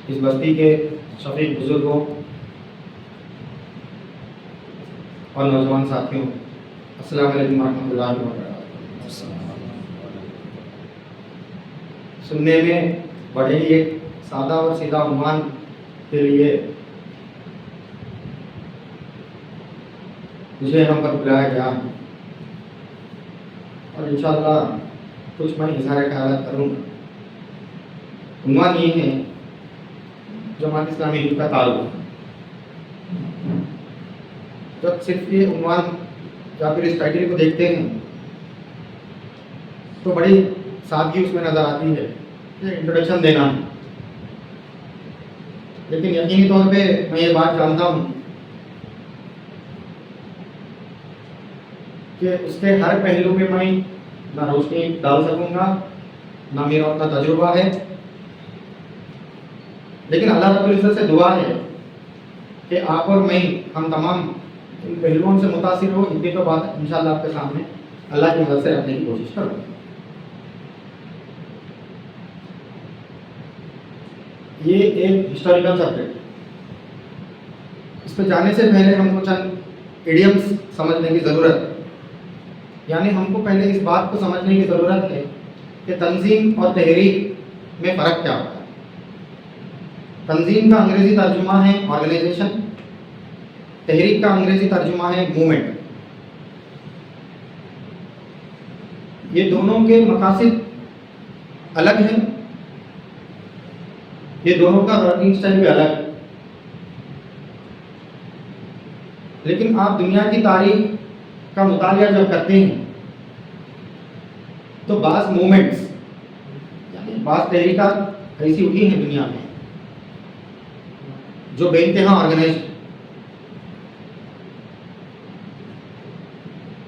اس بستی کے شفیق بزرگوں اور نوجوان ساتھیوں، السلام علیکم ورحمۃ اللہ وبرکاتہ۔ سننے میں بڑے ہی ایک سادہ اور سیدھا عنوان کے لیے مجھے یہاں پر بلایا گیا اور انشاءاللہ کچھ میں اظہار خیالات کروں گا۔ عنوان یہ ہے جماعت اسلامی ہند کا تعلق۔ جب صرف یہ عنوان یا پھر اس ٹائٹل کو دیکھتے ہیں تو بڑی سادگی اس میں نظر آتی ہے، انٹروڈکشن دینا ہے، لیکن یقینی طور پہ میں یہ بات جانتا ہوں کہ اس کے ہر پہلو پہ میں نہ روشنی ڈال سکوں گا، نہ میرا اتنا تجربہ ہے، لیکن اللہ رب العزت سے دعا ہے کہ آپ اور میں ہم تمام ان پہلوؤں سے متاثر ہو۔ اتنی تو بات انشاءاللہ آپ کے سامنے اللہ کی مدد سے رکھنے کی کوشش کروں۔ یہ ایک ہسٹوریکل سبجیکٹ، اس پہ جانے سے پہلے ہم کو چند ایڈیمس سمجھنے کی ضرورت ہے، یعنی ہم کو پہلے اس بات کو سمجھنے کی ضرورت ہے کہ تنظیم اور تحریک میں فرق کیا ہوتا ہے۔ تنظیم کا انگریزی ترجمہ ہے آرگنائزیشن، تحریک کا انگریزی ترجمہ ہے موومنٹ۔ یہ دونوں کے مقاصد الگ ہیں، یہ دونوں کا ورکنگ سٹائل بھی الگ ہے، لیکن آپ دنیا کی تاریخ کا مطالعہ جب کرتے ہیں تو بعض موومنٹس یعنی بعض تحریکات ایسی اٹھی ہیں دنیا میں جو بے انتہا آرگنائز،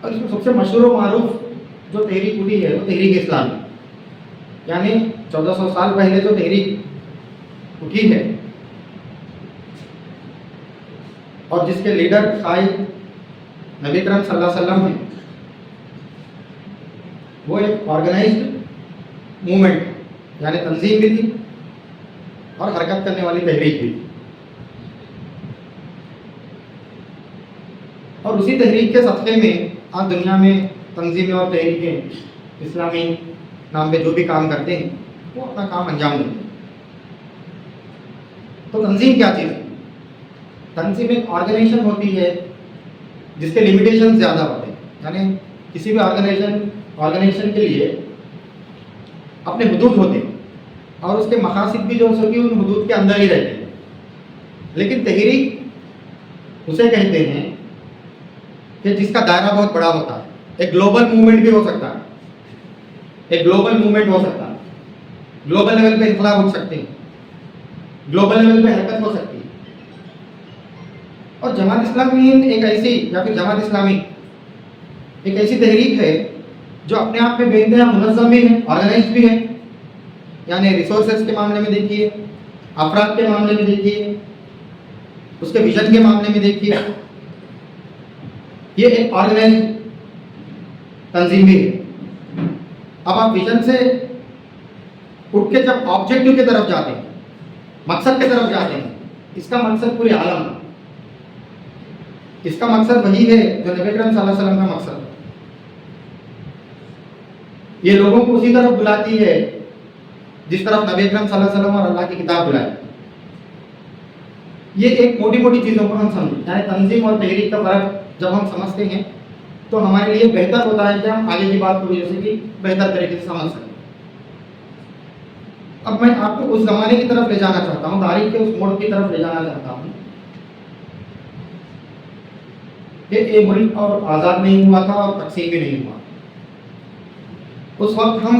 اور اس میں سب سے مشہور و معروف جو تحریک اٹھی ہے وہ تحریک اسلامی، یعنی 1400 سال پہلے جو تحریک اٹھی ہے اور جس کے لیڈر قائد نبی کرم صلی اللہ علیہ وسلم ہیں، وہ ایک آرگنائزڈ موومنٹ یعنی تنظیم بھی تھی اور حرکت کرنے والی تحریک بھی تھی۔ اور اسی تحریک کے صدقے میں آج دنیا میں تنظیمیں اور تحریکیں اسلامی نام پہ جو بھی کام کرتے ہیں وہ اپنا کام انجام دیتے ہیں۔ تو تنظیم کیا چیز ہے؟ تنظیم ایک آرگنائزیشن ہوتی ہے جس کے لیمیٹیشن زیادہ ہوتے ہیں، یعنی کسی بھی آرگنائزیشن کے لیے اپنے حدود ہوتے ہیں اور اس کے مقاصد بھی جو سو کہ ان حدود کے اندر ہی رہتے ہیں، لیکن تحریک اسے کہتے ہیں کہ جس کا دائرہ بہت بڑا ہوتا ہے۔ ایک گلوبل موومنٹ بھی ہو سکتا ہے، ایک گلوبل موومنٹ ہو سکتا ہے، گلوبل لیول پہ انقلاب ہو سکتے ہیں، گلوبل لیول پہ حرکت ہو سکتی ہے۔ اور جماعت اسلامی ایک ایسی یا پھر جماعت اسلامی ایک ایسی تحریک ہے جو اپنے آپ میں بے انتہا منظم بھی ہے، آرگنائزڈ بھی ہے، یعنی ریسورسز کے معاملے میں دیکھیے، افراد کے معاملے میں دیکھیے، اس کے ویژن کے معاملے میں دیکھیے، یہ ایک آرگنائزڈ تنظیم بھی ہے۔ اب آپ ویژن سے اٹھ کے جب آبجیکٹو کی طرف جاتے ہیں، مقصد کی طرف جاتے ہیں، اس کا مقصد پورے عالم ہے، اس کا مقصد وہی ہے جو نبی کرم صلی اللہ علیہ وسلم کا مقصد ہے۔ یہ لوگوں کو اسی طرف بلاتی ہے جس طرف نبی کرم صلی اللہ علیہ وسلم اور اللہ کی کتاب بلائی۔ یہ ایک موٹی موٹی چیزوں کو ہم سمجھیں، یعنی تنظیم اور تحریک کا فرق جب ہم سمجھتے ہیں تو ہمارے لیے بہتر ہوتا ہے کہ ہم آگے کی بات کو جیسے کہ بہتر طریقے سے سمجھ سکیں۔ اب میں آپ کو اس زمانے کی طرف لے جانا چاہتا ہوں، تاریخ کے اس موڑ کی طرف لے جانا چاہتا ہوں کہ ایک ملک اور آزاد نہیں ہوا تھا اور تقسیم بھی نہیں ہوا۔ اس وقت ہم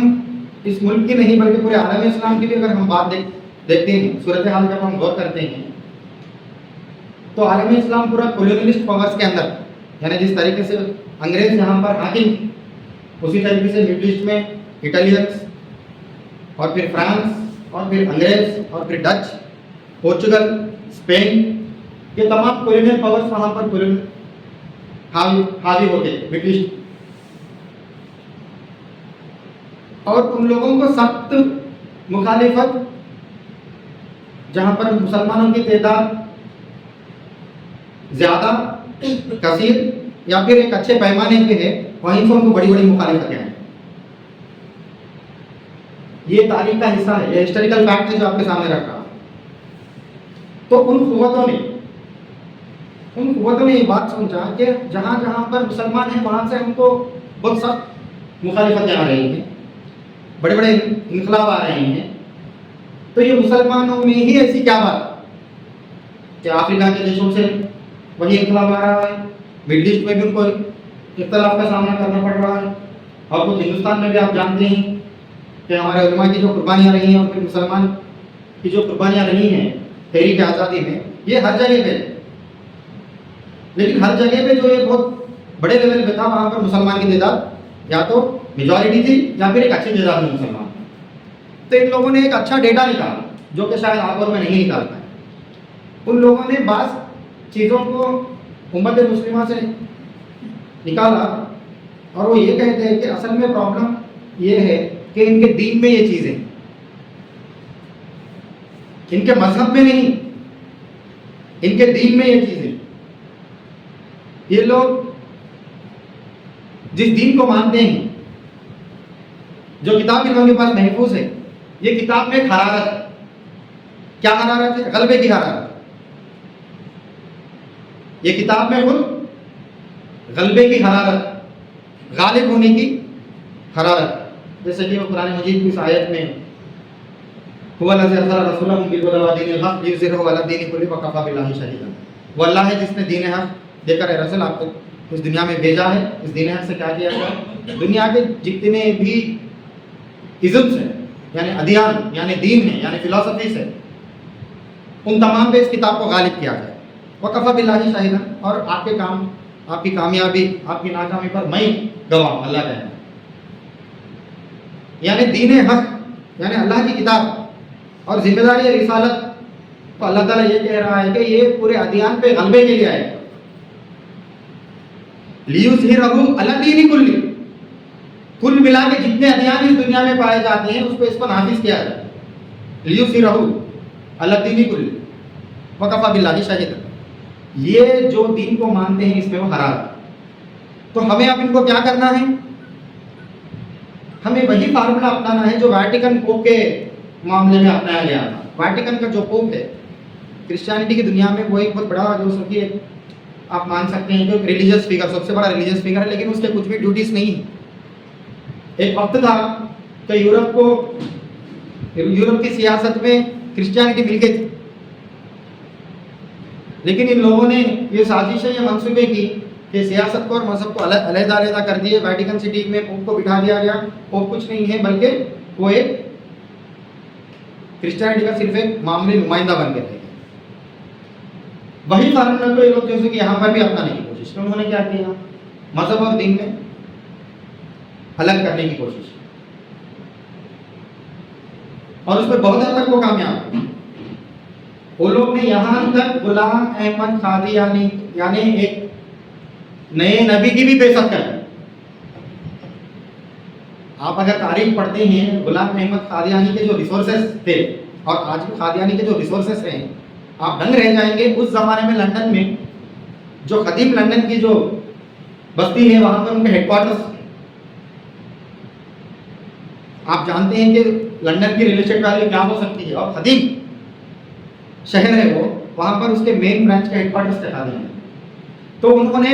اس ملک کی نہیں بلکہ پورے عالم اسلام کی بھی اگر ہم بات دیکھتے ہیں، صورتحال جب ہم غور کرتے ہیں تو عالم اسلام پورا کولونیلسٹ پاورز کے اندر، یعنی جس طریقے سے انگریز یہاں پر حاکم، اسی طریقے سے مڈل ایسٹ میں اٹالینس اور پھر فرانس اور پھر انگریز اور پھر ڈچ، پورچوگل، اسپین، یہ تمام کولونیل پاورز وہاں پر حاوی ہوتے مڈل ایسٹ، اور ان لوگوں کو سخت مخالفت جہاں پر مسلمانوں کی تعداد زیادہ کثیر یا پھر ایک اچھے پیمانے پہ ہے، وہیں سے ان کو بڑی بڑی مخالفتیں ہیں. یہ تاریخ کا حصہ ہے، یہ ہسٹوریکل فیکٹ ہے جو آپ کے سامنے رکھ رہا ہوں. تو ان قوتوں نے یہ بات سمجھا کہ جہاں جہاں پر مسلمان ہیں وہاں سے ہم کو بہت سخت مخالفتیں آ رہی ہیں، بڑے بڑے انقلاب آ رہے ہیں. تو یہ مسلمانوں میں ہی ایسی کیا بات کہ افریقہ کے دیشوں سے وہی انقلاب آ رہا ہے، مڈل ایسٹ میں بھی ان کو اختلاف کا سامنا کرنا پڑ رہا ہے، اور کچھ ہندوستان میں بھی آپ جانتے ہیں کہ ہمارے علماء کی جو قربانیاں رہی ہیں اور پھر مسلمان کی جو قربانیاں رہی ہیں تحریک آزادی میں، یہ ہر جگہ پہ. لیکن ہر جگہ پہ جو یہ بہت بڑے لیول پہ تھا وہاں پر مسلمان کی تعداد یا تو میجورٹی تھی یا پھر ایک اچھی تعداد میں مسلمان. تو ان لوگوں نے ایک اچھا ڈیٹا نکالا جو کہ شاید آپ اور میں نہیں نکال پائے. ان لوگوں نے بعض چیزوں کو امت مسلمہ سے نکالا اور وہ یہ کہتے ہیں کہ اصل میں پرابلم یہ ہے کہ ان کے دین میں یہ چیزیں، ان کے مذہب میں نہیں، ان کے دین میں یہ چیزیں. یہ لوگ جس دین کو مانتے ہیں، جو کتاب ان لوگوں کے پاس محفوظ ہے، یہ کتاب میں ایک حرارت ہے. کیا حرارت ہے؟ غلبے کی حرارت. یہ کتاب میں خود غلبے کی حرارت، غالب ہونے کی حرارت. جیسے کہ وہ قرآن مجید کی اس آیت میں هو الذی ارسل رسولہ بالہدی ودین الحق لیظہرہ علی الدین کلہ وکفی باللہ شہیدا. وہ اللہ ہے جس نے دین حق دے کر رسول آپ کو اس دنیا میں بھیجا ہے. اس دین حق سے کیا کیا ہے؟ دنیا کے جتنے بھی ازمس ہیں، یعنی ادیان، یعنی دین ہے، یعنی فلاسفیز ہے، ان تمام پہ اس کتاب کو غالب کیا جائے. وکفی باللہ شہیدا. اور آپ کے کام، آپ کی کامیابی، آپ کی ناکامی پر میں گواہ ہوں، اللہ کہنا. یعنی دین حق یعنی اللہ کی کتاب اور ذمہ داری رسالت تو اللہ تعالیٰ یہ کہہ رہا ہے کہ یہ پورے ادیان پہ غلبے کے لیے آئے. لیظہرہ علی الدین کلہ. کل ملا کے جتنے ادیان اس دنیا میں پائے جاتے ہیں اس پہ اس کو نافذ کیا جائے. لیظہرہ علی الدین کلہ وکفی باللہ شہیدا. یہ جو دین کو مانتے ہیں اس میں وہ حرارت. تو ہمیں اب ان کو کیا کرنا ہے؟ ہمیں وہی فارمولا اپنانا ہے جو ویٹیکن پوپ کے معاملے میں اپنایا گیا تھا. ویٹیکن کا جو پوپ ہے کرسچینٹی کی دنیا میں، وہ ایک بہت بڑا جو سب کی آپ مان سکتے ہیں کہ ریلیجیس فگر، سب سے بڑا ریلیجیس فگر ہے، لیکن اس کے کچھ بھی ڈیوٹیز نہیں. ایک وقت تھا کہ یورپ کی سیاست میں کرسچینٹی مل گئی تھی، لیکن ان لوگوں نے یہ سازشیں یا منصوبے کی کہ سیاست کو اور مذہب کو علیحدہ علیحدہ کر دیے. ویٹیکن سٹی میں پوپ کو بٹھا دیا گیا. پوپ کچھ نہیں ہے بلکہ وہ ایک کرسچینٹی کا صرف ایک معمولی نمائندہ بن کے رہ گیا. وہی فارمولا کو یہ لوگ جیسے کہ یہاں پر بھی اپنانے کی کوشش کی. انہوں نے کیا کیا؟ مذہب اور دین میں الگ کرنے کی کوشش، اور اس پہ بہت حد تک وہ کامیاب ہوئے. وہ لوگ نے یہاں تک غلام احمد قادیانی یعنی ایک نئے نبی کی بھی بے ست کر دی. آپ اگر تاریخ پڑھتے ہیں، غلام احمد قادیانی کے جو ریسورسز تھے اور آج بھی قادیانی کے جو ریسورسز ہیں، آپ دنگ رہ جائیں گے. اس زمانے میں لندن میں جو قدیم لندن کی جو بستی ہے وہاں پر ان کے ہیڈ کوارٹرز، آپ جانتے ہیں کہ لندن کی ریل اسٹیٹ ویلیو کیا ہو سکتی ہے، اور قدیم شہر ہے وہ، وہاں پر اس کے مین برانچ کے ہیڈ کوارٹرز دکھا دیں گے. تو انہوں نے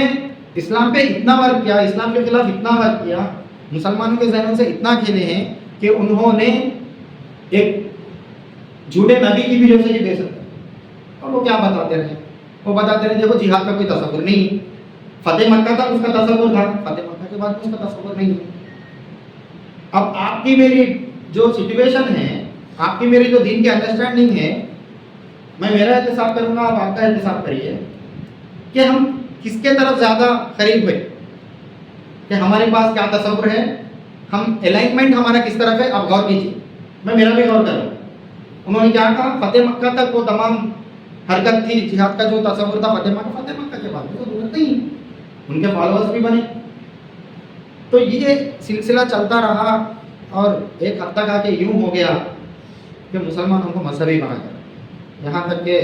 اسلام پہ اتنا ورک کیا، اسلام کے خلاف اتنا ورک کیا، مسلمانوں کے ذہنوں سے اتنا کھیلے ہیں کہ انہوں نے ایک جھوٹے نبی کی بھی جو سے یہ بے ست. اور وہ کیا بتاتے رہے؟ وہ بتاتے رہے دیکھو جہاد کا کوئی تصور نہیں. فتح مکہ تک اس کا تصور تھا، فتح مکہ کے بعد اس کا تصور نہیں ہے. اب آپ کی میری جو سچویشن ہے، آپ کی میری جو دین کی انڈرسٹینڈنگ ہے، میں میرا احتساب کروں گا، آپ کا احتساب کریے کہ ہم کس کے طرف زیادہ قریب ہوئے، کہ ہمارے پاس کیا تصور ہے، ہم الائنمنٹ ہمارا کس طرف ہے. آپ غور کیجیے، میں میرا بھی غور کروں. انہوں نے کیا کہا؟ فتح مکہ تک وہ تمام حرکت تھی، جہاد کا جو تصور تھا فتح مکہ کے بعد تو ضرورت نہیں، ان کے فالوورز بھی بنے. تو یہ سلسلہ چلتا رہا اور ایک حد تک آ کے یوں ہو گیا کہ مسلمانوں کو مذہبی بنا کر یہاں تک کہ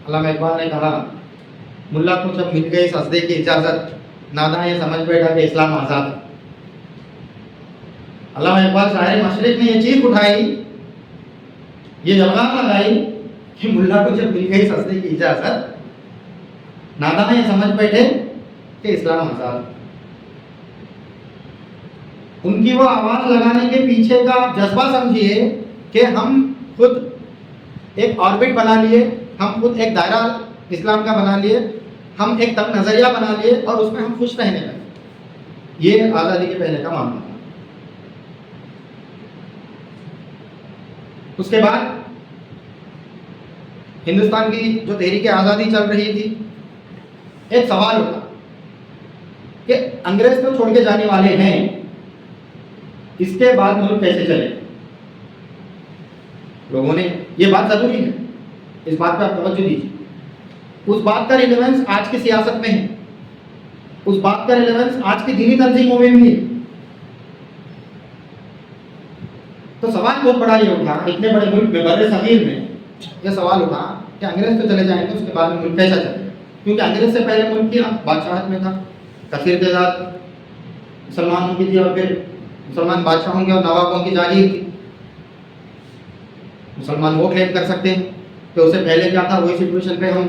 علامہ اقبال نے کہا ملا کو جب مل گئی سجدے کی اجازت ناداں یہ سمجھ بیٹھا کہ اسلام آزاد ہے۔ علامہ اقبال شاعر مشرق نے یہ چیز اٹھائی، یہ الغام لگائی کہ ملا کو جب مل گئی سجدے کی اجازت ناداں یہ سمجھ بیٹھے کہ اسلام آزاد ہے۔ ان کی وہ آواز لگانے کے پیچھے کا جذبہ سمجھیے کہ ہم خود ایک آربٹ بنا لیے، ہم خود ایک دائرہ اسلام کا بنا لیے، ہم ایک تنگ نظریہ بنا لیے اور اس میں ہم خوش رہنے لگے۔ یہ آزادی کے پہلے کا معاملہ تھا۔ اس کے بعد ہندوستان کی جو تحریک آزادی چل رہی تھی، ایک سوال اٹھا کہ انگریز تو چھوڑ کے جانے والے ہیں، اس کے بعد ملک کیسے چلے؟ لوگوں نے یہ بات ضروری ہے، اس بات پہ آپ توجہ دیجیے۔ اس بات کا ریلیونس آج کی سیاست میں ہے، اس بات کا ریلیونس آج کی دینی تنظیموں میں بھی ہے۔ تو سوال بہت بڑا یہ اٹھا، اتنے بڑے ملک میں، بر صغیر میں یہ سوال اٹھا کہ انگریز تو چلے جائیں گے، اس کے بعد میں ملک کیسا چلے گا؟ کیونکہ انگریز سے پہلے ملک کی بادشاہت میں تھا، کثیر تعداد مسلمانوں کی تھی، اور پھر مسلمان بادشاہوں کی اور نوابوں کی جاگیر تھی۔ مسلمان وہ کلیم کر سکتے ہیں کہ اس سے پہلے کیا تھا، وہی سچویشن پہ ہم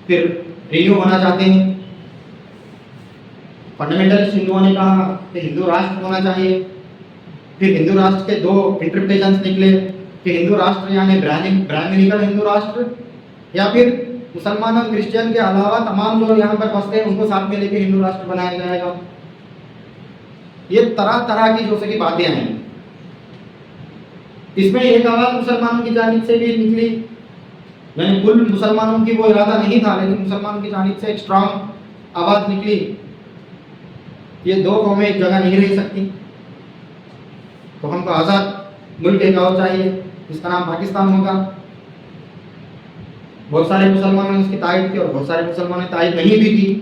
پھر رینیو ہونا چاہتے ہیں۔ فنڈامنٹلسٹ ہندوؤں نے کہا کہ ہندو راشٹر ہونا چاہیے، پھر ہندو راشٹر کے دو انٹرپریٹیشنز نکلے کہ ہندو راشٹر یعنی برہمنیکل ہندو راشٹر، یا پھر مسلمان اور کرسچین کے علاوہ تمام جو یہاں پر بستے ہیں ان کو ساتھ میں لے کے ہندو راشٹر بنایا جائے گا۔ یہ طرح طرح کی جو سے باتیں ہیں۔ اس میں ایک آواز مسلمانوں کی جانب سے بھی نکلی، یعنی کل مسلمانوں کی وہ ارادہ نہیں تھا، لیکن مسلمانوں کی جانب سے ایک اسٹرانگ آواز نکلی، یہ دو قومیں ایک جگہ نہیں رہ سکتی، تو ہم کو آزاد ملک ایک اور چاہیے، اس کا نام پاکستان ہوگا۔ بہت سارے مسلمانوں نے اس کی تائید کی اور بہت سارے مسلمانوں نے تائید نہیں بھی کی۔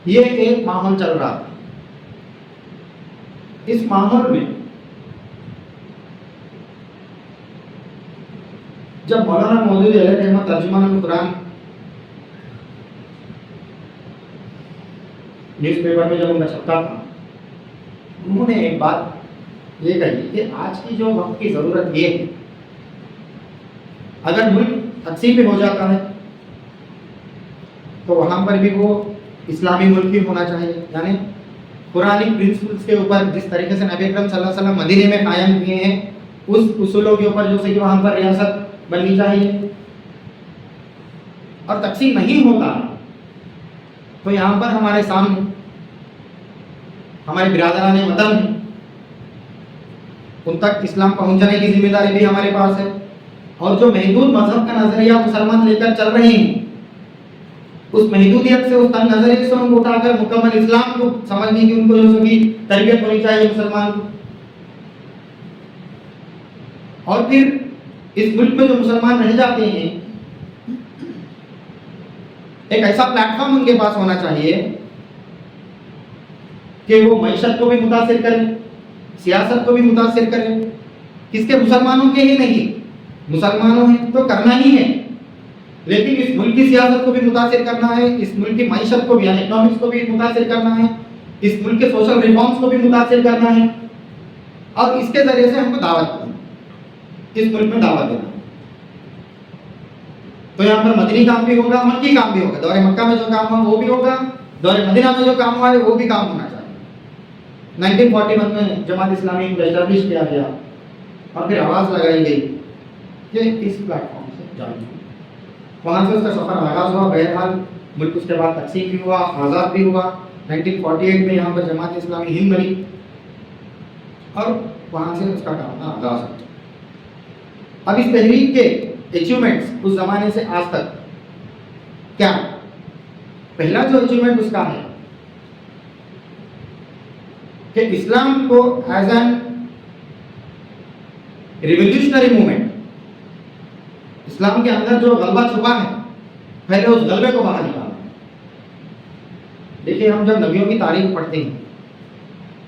یہ ایک ماحول چل رہا تھا۔ اس ماحول میں جب مولانا مودودی علیہ رحمۃ ترجمان القرآن نیوز پیپر میں جب ان کا چھپتا تھا، انہوں نے ایک بات یہ کہی کہ آج کی جو وقت کی ضرورت یہ ہے، اگر ملک تقسیم بھی ہو جاتا ہے تو وہاں پر بھی وہ اسلامی ملک بھی ہونا چاہیے، یعنی قرآنی پرنسپلس کے اوپر جس طریقے سے نبی اکرم صلی اللہ علیہ وسلم مدینے میں قائم کیے ہیں، اس اصولوں کے اوپر جو سے کہ وہاں پر ریاست بننی چاہیے۔ اور تقسیم نہیں ہوتا تو یہاں پر ہمارے سامنے ہمارے برادران وطن ہیں، ان تک اسلام پہنچانے کی ذمہ داری بھی ہمارے پاس ہے، اور جو محدود مذہب کا نظریہ مسلمان لے کر چل رہے ہیں، اس محدودیت سے، اس تنگ نظریے سے ان کو اٹھا کر مکمل اسلام کو سمجھنے کی ان کو جو سکی تربیت ہونی چاہیے مسلمان کو۔ اور پھر اس ملک میں جو مسلمان رہ جاتے ہیں، ایک ایسا پلیٹ فارم ان کے پاس ہونا چاہیے کہ وہ معیشت کو بھی متاثر کرے، سیاست کو بھی متاثر کرے، کس کے مسلمانوں کے ہی نہیں، مسلمانوں ہیں تو کرنا ہی ہے، لیکن اس ملک کی سیاست کو بھی متاثر کرنا ہے، اس ملک کی معیشت کو بھی، یعنی اکنامکس کو بھی متاثر کرنا ہے، اس ملک کے سوشل ریفارمز کو بھی متاثر کرنا ہے، اور اس کے ذریعے سے ہم کو دعوت کرنا ہے، اس ملک میں دعوت دینا ہے۔ تو یہاں پر مدنی کام بھی ہوگا، مکی کام بھی ہوگا، دور مکہ میں جو کام ہوا وہ بھی ہوگا، دور مدینہ میں جو کام ہوا ہے وہ بھی کام ہونا چاہیے۔ 1941 میں جماعت اسلامی کو اسٹیبلش کیا گیا اور پھر آواز لگائی گئی کہ اس پلیٹ فارم سے جائیں، وہاں سے اس کا سفر آغاز ہوا۔ بہرحال ملک اس کے بعد تقسیم بھی ہوا، آزاد بھی ہوا۔ 1948 میں یہاں پر جماعت اسلامی ہند بنی اور وہاں سے اس کا کام کا آغاز ہوا۔ اب اس تحریک کے اچیومنٹس اس زمانے سے آج تک کیا؟ پہلا جو اچیومنٹ اس کا ہے کہ اسلام کو ایز این ریولیوشنری موومنٹ، اسلام کے اندر جو غلبہ چھپا ہے پہلے اس غلبے کو باہر نکالا۔ دیکھیے ہم جب نبیوں کی تاریخ پڑھتے ہیں،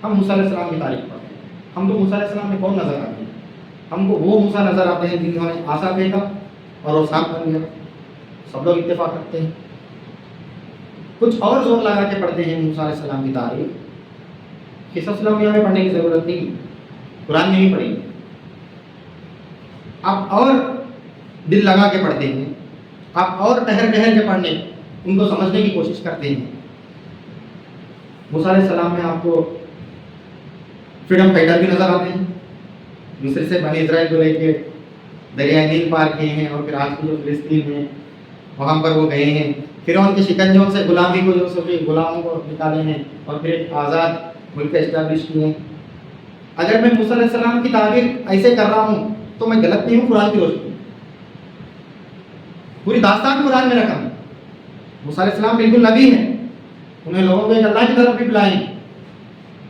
ہم موسیٰ علیہ السلام کی تاریخ پڑھتے ہیں، ہم کو موسیٰ علیہ السلام میں کون نظر آتے ہیں؟ ہم کو وہ موسیٰ نظر آتے ہیں جنہوں نے عصا پھینکا اور وہ سانپ بن گیا. سب لوگ اتفاق رکھتے ہیں. کچھ اور زور لگا کے پڑھتے ہیں موسیٰ علیہ السلام کی تاریخ. قصص لمبیا میں پڑھنے کی ضرورت نہیں, قرآن میں ہی پڑھیں گے. آپ اور دل لگا کے پڑھتے ہیں, آپ اور ٹہر ٹہر کے پڑھنے ان کو سمجھنے کی کوشش کرتے ہیں. موسیٰ علیہ السلام میں آپ کو فریڈم فائٹر بھی نظر آتے ہیں. مصر سے بنی اسرائیل کو لے کے دریائے نیل پار کیے ہیں, اور پھر آج کی جو فلسطین ہے وہاں پر وہ گئے ہیں. فرعون کے شکنجوں سے غلامی کو جو غلاموں کو نکالے ہیں, اور پھر ایک آزاد ملک اسٹیبلش کیے ہیں. اگر میں موسیٰ علیہ السلام کی تعبیر ایسے کر رہا ہوں تو میں غلط نہیں ہوں. قرآن کی روشنی پوری داستان قرآن میں رکھا ہوں. موسیٰ علیہ السلام بالکل نبی ہیں, انہیں لوگوں کو ایک اللہ کی طرف بھی بلائے ہیں.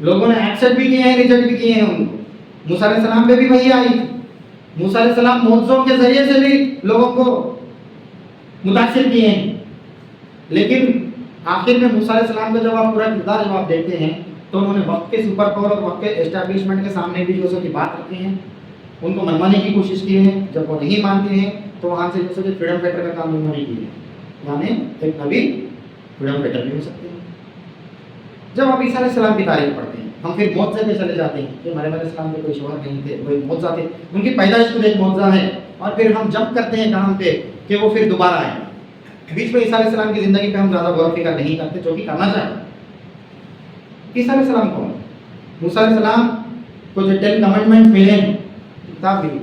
لوگوں نے ایکسپٹ بھی کیے ہیں, ریجیکٹ بھی کیے ہیں ان کو. موسیٰ علیہ السلام پہ بھی وحی آئی تھی. موسیٰ علیہ السلام معجزوں کے ذریعے سے بھی لوگوں کو متاثر کیے ہیں. لیکن آخر میں موسیٰ علیہ السلام کا جب آپ پورا کردار جب آپ دیکھتے ہیں تو انہوں نے وقت کے سپر پاور اور وقت کے اسٹیبلشمنٹ کے سامنے بھی جو کی بات رکھی ہیں, ان کو منوانے کی کوشش کی ہے. جب وہ نہیں مانتے ہیں تو وہاں سے جو کہ فریڈم فائٹر کا کام انہوں نے کیا ہے. یعنی ایک نبی فریڈم فائٹر بھی ہو سکتے ہیں. جب آپ عیسیٰ علیہ السلام کی تاریخ پڑھتے ہیں, ہم پھر معجزے پہ چلے جاتے ہیں کہ مریم علیہ السلام کے کوئی شوہر نہیں تھے, کوئی معجزہ تھے, ان کی پیدائش خود ایک معجزہ ہے. اور پھر ہم جمپ کرتے ہیں کہاں پہ کہ وہ پھر دوبارہ آئے. بیچ میں عیسیٰ علیہ السلام کی زندگی پہ ہم زیادہ غور و فکر نہیں کرتے, جو کہ کرنا چاہیے. عیسیٰ علیہ السلام کون؟ موسیٰ علیہ السلام کو جو 10 کمانڈمنٹ ملے ہیں, کتاب بھی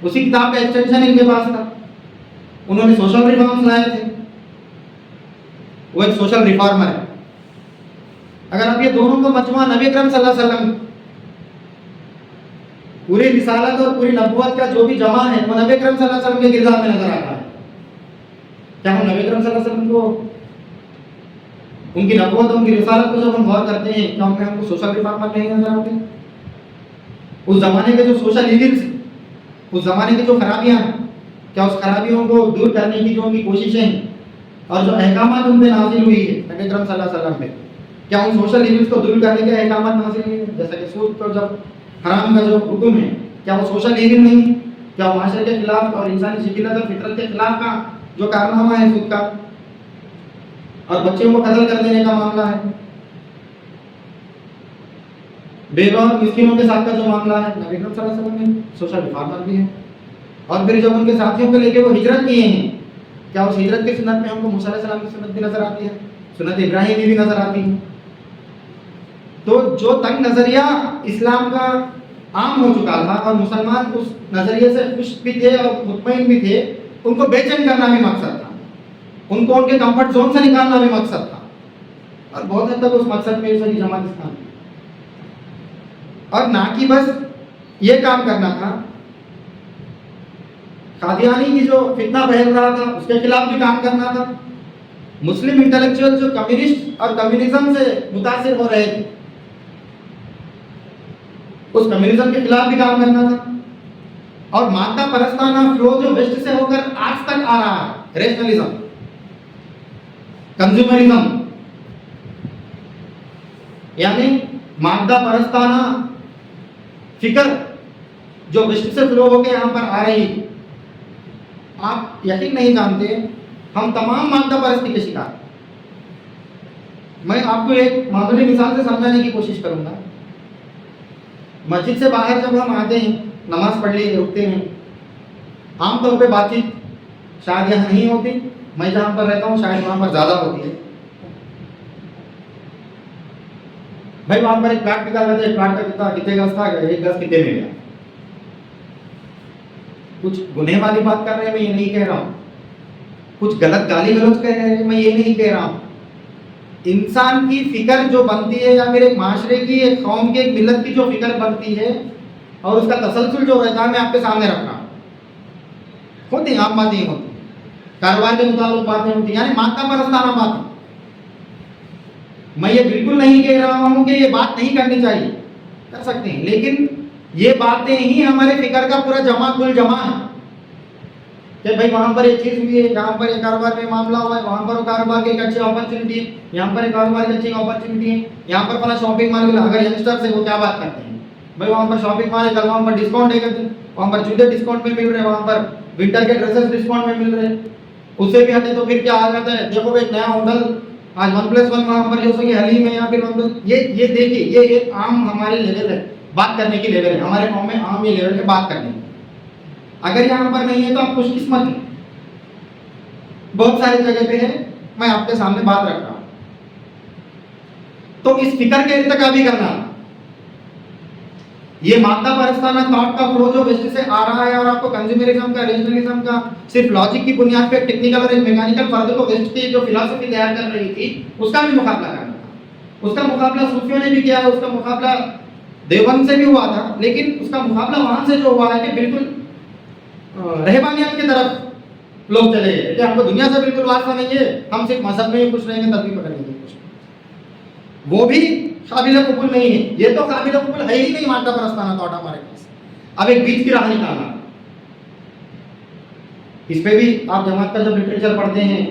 اسی کتاب کا ایکسٹینشن ان کے پاس تھا. انہوں نے سوشل ریفارمز لائے تھے. وہ ایک سوشل ریفارمر ہے. اگر آپ یہ دونوں کو مجموعہ نبی اکرم صلی اللہ علیہ وسلم پوری رسالت اور پوری نبوت کا جو بھی جمع ہے وہ نبی اکرم صلی اللہ علیہ وسلم کے کردار میں نظر آتا ہے. کیا ہم نبی اکرم صلی اللہ علیہ وسلم کو, ان کی نبوت اور ان کی رسالت کو جب ہم غور کرتے ہیں کیا ہم کو سوشل ریفارمر نہیں نظر آتے؟ اس زمانے کے جو سوشل ایونٹس, اس زمانے کی جو خرابیاں ہیں, کیا اس خرابیوں کو دور کرنے کی جو ان کی کوششیں ہیں اور جو احکامات ان پہ نازل ہوئی ہے نبی اکرم صلی اللہ علیہ وسلم پہ, کیا ان سوشل ایونٹس کو دور کرنے کے احکامات نازل ہوئے ہیں؟ جیسا کہ سود کو جب حرام کا جو حکم ہے, کیا وہ سوشل ایونٹ نہیں؟ کیا معاشرے کے خلاف اور انسانی شکلت اور فطرت کے خلاف کا جو کارنامہ ہے سود کا, اور بچوں کو قتل کر دینے کا معاملہ ہے, بیوہ اور مسکینوں کے ساتھ کا جو معاملہ ہے, نبی اکرم صلی اللہ علیہ وسلم نے سوشل ریفارمر بھی ہے. اور پھر جب ان کے ساتھیوں کو لے کے وہ ہجرت کیے ہیں, کیا اس ہجرت کی سنت میں ہم کو موسیٰ علیہ السلام کی سنت بھی نظر آتی ہے, سنت ابراہیمی بھی نظر آتی ہے؟ تو جو تنگ نظریہ اسلام کا عام ہو چکا تھا اور مسلمان اس نظریے سے خوش بھی تھے اور مطمئن بھی تھے, ان کو بے چین کرنا بھی مقصد تھا, ان کو ان کے کمفرٹ زون سے نکالنا بھی مقصد تھا. اور بہت حد تک اس مقصد میں ساری جماعت اسلام تھی. اور نہ کہ بس یہ کام کرنا تھا, قادیانی کی جو فتنہ پھیل رہا تھا اس کے خلاف بھی کام کرنا تھا. مسلم انٹلیکچوئل جو کمیونسٹ اور کمیونزم سے متاثر ہو رہے تھے, اس کمیونزم کے خلاف بھی کام کرنا تھا. اور مادہ پرستانہ فلو جو ویسٹ سے ہو کر آج تک آ رہا ہے, ریشنلزم, کنزیومرزم, یعنی مادہ پرستانہ فکر جو ویسٹ سے فلو ہو کے یہاں پر آ رہی, آپ یقین نہیں جانتے ہم تمام مادہ پرستی کے شکار. میں آپ کو ایک معمولی مثال سے سمجھانے کی کوشش کروں گا. مسجد سے باہر جب ہم آتے ہیں, نماز پڑھ لیے رکتے ہیں, عام طور پہ بات چیت شاید یہاں نہیں ہوتی, میں جہاں پر رہتا ہوں شاید وہاں پر زیادہ ہوتی ہے. بھائی وہاں پر ایک پلاٹ بکا رہا تھا, ایک پلاٹ کا کتنے گز تھا, ایک گز کتنے میں گیا. کچھ گنہ والی بات کر رہے ہیں, میں یہ نہیں کہہ رہا ہوں. کچھ غلط گالی گلوچ کہہ رہے ہیں, میں یہ نہیں کہہ رہا ہوں. انسان کی فکر جو بنتی ہے, یا پھر ایک معاشرے کی, ایک قوم کی, ایک ملت کی جو فکر بنتی ہے اور اس کا تسلسل جو رہتا ہے, میں آپ کے سامنے رکھ رہا ہوں. ہوتی ہیں عام باتیں ہوتی ہیں, کاروبار کے مطابق باتیں ہوتی ہیں, یعنی مادہ پرستانہ باتیں. میں یہ بالکل نہیں کہہ رہا ہوں کہ یہ بات نہیں کرنی چاہیے, کر سکتے ہیں, لیکن یہ باتیں ہی ہمارے فکر کا پورا جمع کل جمع ہے کہ بھائی وہاں پر ایک چیز ہوئی ہے, یہاں پر ایک کاروبار میں معاملہ ہوا ہے, وہاں پر وہ کاروبار کی ایک اچھی اپرچونیٹی ہے, یہاں پر ایک کاروبار کی اچھی اپرچونیٹی ہے, یہاں پر فلاں شاپنگ مال ہے. اگر ینگسٹر سے وہ کیا بات کرتے ہیں, بھائی وہاں پر شاپنگ مال ہے, کل وہاں پر ڈسکاؤنٹ ہے, وہاں پر جوتے ڈسکاؤنٹ میں مل رہے ہیں, وہاں پر ونٹر کے ڈریسز ڈسکاؤنٹ میں مل رہے ہیں. اس سے بھی ہٹے تو پھر کیا آ جاتا ہے, دیکھو ایک نیا ماڈل آج 1+1 وہاں پر جو کہ حلیم ہے یا پھر یہ دیکھیے یہ ایک عام ہماری لیول ہے, بات کرنے کی لیول ہے, ہمارے قوم میں عام یہ لیول ہے بات کرنے کی. اگر یہاں پر نہیں ہے تو آپ خوش قسمت ہیں, بہت ساری جگہ پہ ہے, میں آپ کے سامنے بات رکھ رہا ہوں. تو اس فکر کے ارتقا بھی کرنا, یہ مادہ پرستانہ تھاٹ کا فلو جو ویسٹ سے آ رہا ہے اور آپ کو کنزیومرزم کا ریجنلزم کا صرف لاجک کی بنیاد پہ ٹیکنیکل اور میکینیکل فرد کو ویسٹ کی جو فلسفی تیار کر رہی تھی اس کا بھی مقابلہ کرنا تھا. اس کا مقابلہ صوفیوں نے بھی کیا ہے, اس کا مقابلہ دیوبند سے بھی ہوا تھا, لیکن اس کا مقابلہ وہاں سے جو ہوا ہے کہ بالکل رہبانیت کی طرف لوگ چلے گئے کہ ہم کو دنیا سے بالکل واسطہ نہیں ہے, ہم صرف مذہب میں ہی خوش رہیں گے, تب پکڑ لیں گے کچھ. وہ بھی قابل قبول نہیں ہے, یہ تو قابل قبول ہے ہی نہیں مادہ پرستانہ تھاٹ ہمارے پاس. اب ایک بیچ کی راہ نکالنا, اس پہ بھی آپ جماعت کا جب لٹریچر پڑھتے ہیں,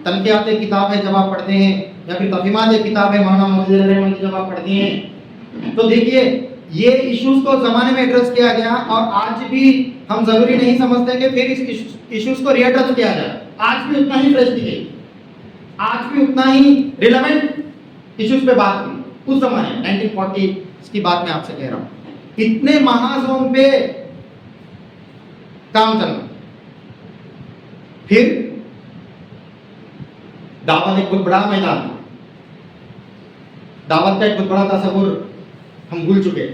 تنقیات کتاب ہے جب آپ پڑھتے ہیں, یا پھر تفہیمات کتاب ہے مولانا موجود رحمانی جب آپ پڑھتے ہیں, تو دیکھیے یہ ایشوز کو زمانے میں ایڈریس کیا گیا, اور آج بھی ہم ضروری نہیں سمجھتے کہ پھر اس ایشوز کو ری ایڈریس کیا جائے. آج بھی اتنا ہی فریش دی گئی, آج بھی اتنا ہی ریلیونٹ ایشوز پہ بات ہوئی. اس زمانے 1940 کی بات میں آپ سے کہہ رہا ہوں, اتنے محاذوں پہ کام چلنا. پھر دعوت ایک بہت بڑا میدان, دعوت کا ایک بہت بڑا تصور ہم بھول چکے.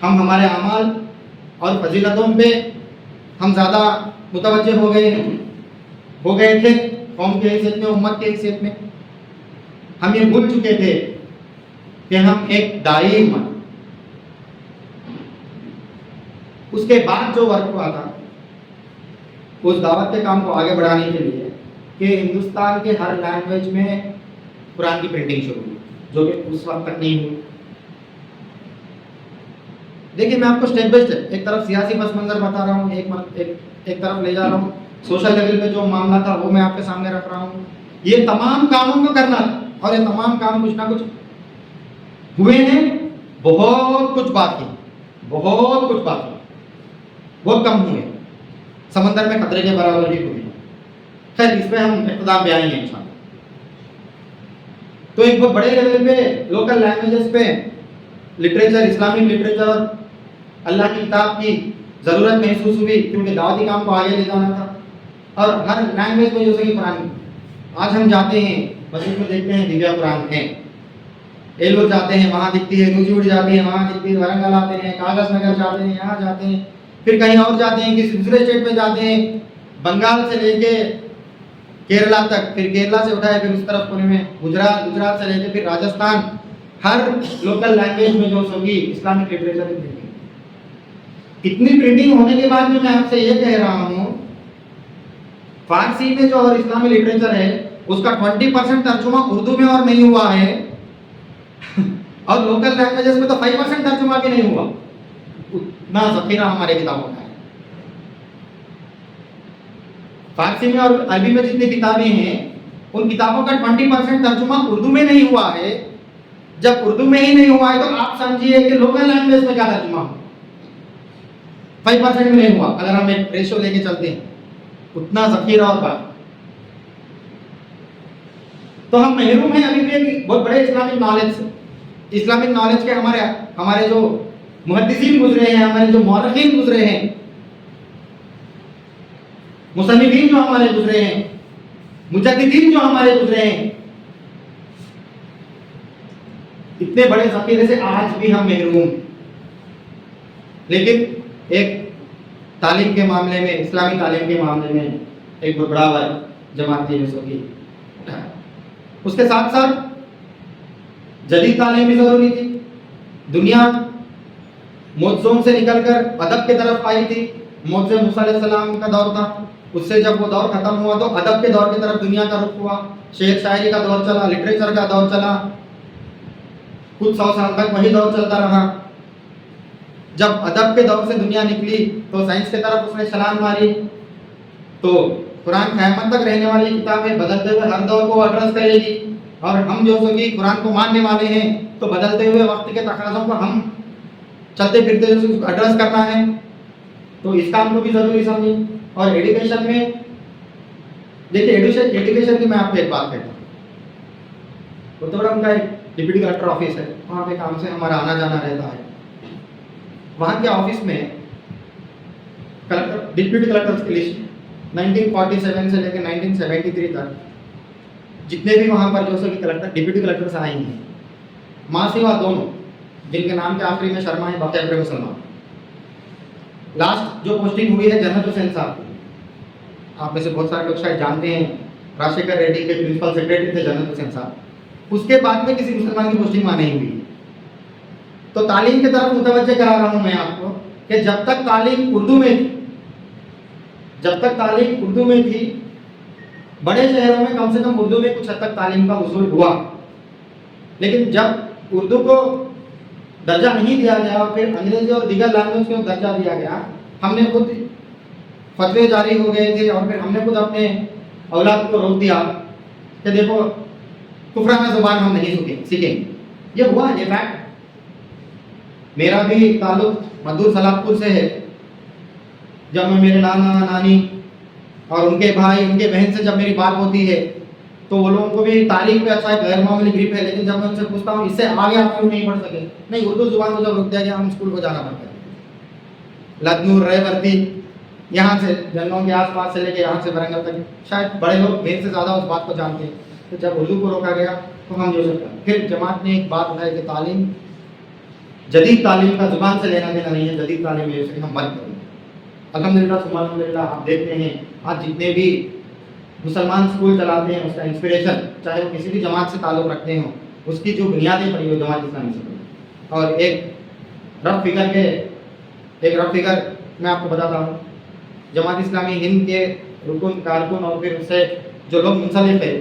ہم ہمارے اعمال اور فضیلتوں پہ ہم زیادہ متوجہ ہو گئے تھے قوم کی حیثیت میں, امت کی حیثیت میں. ہم یہ بھول چکے تھے کہ ہم ایک داعی امت. اس کے بعد جو ورک ہوا تھا اس دعوت کے کام کو آگے بڑھانے کے لیے کہ ہندوستان کے ہر لینگویج میں قرآن کی پرنٹنگ شروع ہوئی, جو کہ اس وقت تک نہیں ہوئی. دیکھیے میں آپ کو اسٹیپ بائی اسٹیپ ایک طرف سیاسی پس منظر بتا رہا ہوں, ایک طرف لے جا رہا ہوں, سوشل لیول پہ جو معاملہ تھا وہ میں آپ کے سامنے رکھ رہا ہوں. یہ تمام کاموں کو کرنا تھا اور یہ تمام کام کچھ نہ کچھ ہوئے ہیں, بہت کچھ باقی, بہت کم ہوئے, سمندر میں خطرے کے برابر بھی ہوئے. خیر اس پہ ہم اقتدام پہ آئیں گے انشاءاللہ. تو ایک بہت بڑے لیول پہ لوکل لینگویجز پہ لٹریچر, اسلامک لٹریچر اور اللہ کی کتاب کی ضرورت محسوس ہوئی, کیونکہ دعوتی کام کو آگے لے جانا تھا. اور ہر لینگویج میں جو کہ قرآن, آج ہم جاتے ہیں مسجد میں دیکھتے ہیں دیویا قرآن ہے, ایلور جاتے ہیں وہاں دکھتی ہے, روجیوڑ جاتے ہیں وہاں دکھتی ہے, ورنگل آتے ہیں, کاغذ نگر جاتے ہیں, یہاں جاتے ہیں, پھر کہیں اور جاتے ہیں, کسی دوسرے اسٹیٹ میں جاتے ہیں, بنگال سے لے کے کیرلا تک, پھر کیرلا سے اٹھائے پھر اس طرف پورے میں گجرات سے لے کے پھر راجستھان. ہر لوکل لینگویج میں جو ہوگی اسلامک لٹریچر اتنی پرنٹنگ ہونے کے بعد میں آپ سے یہ کہہ رہا ہوں, فارسی میں جو اور اسلامی لٹریچر ہے اس کا 20% ترجمہ اردو میں اور نہیں ہوا ہے, اور لوکل لینگویجز میں تو 5% ترجمہ بھی نہیں ہوا. اتنا ذخیرہ ہمارے کتابوں کا ہے. فارسی میں اور عربی میں جتنی کتابیں ہیں ان کتابوں کا 20% ترجمہ اردو میں نہیں ہوا ہے. جب اردو میں ہی نہیں ہوا ہے تو آپ سمجھیے کہ لوکل لینگویج میں کیا ترجمہ ہو, 5% بھی نہیں ہوا. اگر ہم ایک ریشو لے کے چلتے ہیں اتنا ذخیرہ اور بات, تو ہم محروم ہیں ابھی بھی بہت بڑے اسلامک نالج سے. اسلامک نالج کے ہمارے جو محدثین گزرے ہیں, ہمارے جو مورخین گزرے ہیں, مصنفین جو ہمارے گزرے ہیں, مجددین جو ہمارے گزرے ہیں, اتنے بڑے ذخیرے سے آج بھی ہم محروم. لیکن ایک تعلیم کے معاملے میں, اسلامی تعلیم کے معاملے میں ایک بہت بڑا ورک جماعت کی کی. اس کے ساتھ ساتھ جدید تعلیم بھی ضروری تھی. دنیا معجزوں سے نکل کر ادب کی طرف آئی تھی. معجزہ موسیٰ علیہ السلام کا دور تھا, اس سے جب وہ دور ختم ہوا تو ادب کے دور کی طرف دنیا کا رخ ہوا. شعر شاعری کا دور چلا, لٹریچر کا دور چلا, کچھ 100 سال تک وہی دور چلتا رہا. جب ادب کے دور سے دنیا نکلی تو سائنس کی طرف اس نے چھلانگ ماری. تو قرآن قیامت تک رہنے والی کتاب ہے, بدلتے ہوئے ہر دور کو ایڈریس کرے گی, اور ہم جو کہ قرآن کو ماننے والے ہیں تو بدلتے ہوئے وقت کے تقاضوں کو ہم چلتے پھرتے ایڈریس کرنا ہے. تو اس کام کو بھی ضروری سمجھیں. اور ایجوکیشن میں دیکھیے, ایجوکیشن کی میں آپ کو ایک بات کہتا ہوں. اتورم کا ایک ڈپٹی کلکٹر آفس ہے, وہاں پہ کام سے ہمارا آنا جانا رہتا ہے. وہاں کے آفس میں ڈپٹی کلکٹر کی لسٹ 1947 سے لے کے 1973 تک جتنے بھی وہاں پر جو سو کلکٹر ڈپٹی کلکٹر سے آئے ہیں, ماں سوا دونوں جن کے نام کے آخری میں شرما ہے, باقی ابر مسلمان. لاسٹ جو پوسٹنگ ہوئی ہے جنرل حسین صاحب کی, آپ میں سے بہت سارے لوگ شاید جانتے ہیں, راشیکر ریڈی کے پرنسپل سیکرٹری تھے جنرل حسین صاحب. اس کے بعد میں کسی مسلمان کی پوسٹنگ وہاں نہیں ہوئی. تو تعلیم کی طرف متوجہ کرا رہا ہوں میں آپ کو کہ جب تک تعلیم اردو میں تھی, بڑے شہروں میں کم سے کم اردو میں کچھ حد تک تعلیم کا حصول ہوا. لیکن جب اردو کو درجہ نہیں دیا گیا اور پھر انگریزی اور دیگر لینگویج کو درجہ دیا گیا, ہم نے خود فتوے جاری ہو گئے تھے اور پھر ہم نے خود اپنے اولاد کو روک دیا کہ دیکھو کفرانہ زبان ہم نہیں سیکھیں. یہ ہوا, یہ فیکٹ. میرا بھی تعلق مدور سلاف پور سے ہے. جب میں میرے نانا نانی اور ان کے بھائی ان کے بہن سے جب میری بات ہوتی ہے تو وہ لوگوں کو بھی تاریخ پہ اچھا غیر معمولی گریپ ہے. لیکن جب میں ان سے پوچھتا ہوں اس سے آگے آپ کیوں نہیں پڑھ سکے, نہیں اردو زبان کو جب روک دیا گیا ہم اسکول کو جانا پڑتا ہے. لدنور, ریورتی, یہاں سے جنگلوں کے آس پاس سے لے کے یہاں سے برنگل تک, شاید بڑے لوگ میرے سے زیادہ اس بات کو جانتے ہیں. تو جب اردو کو روکا گیا تو ہم جو سکتے ہیں. پھر جماعت نے ایک بات اٹھائی کہ تعلیم, جدید تعلیم کا زبان سے لینا دینا نہیں ہے, جدید تعلیم لے سکے ہم بند کریں. الحمدللہ ثم الحمدللہ آپ دیکھتے ہیں آج جتنے بھی مسلمان اسکول چلاتے ہیں اس کا انسپریشن چاہے وہ کسی بھی جماعت سے تعلق رکھتے ہوں, اس کی جو بنیادیں پڑی وہ جماعت اسلامی سے پڑی. اور ایک رف فگر میں آپ کو بتاتا ہوں. جماعت اسلامی ہند کے رکن کارکن اور پھر اس سے جو لوگ منسلک ہے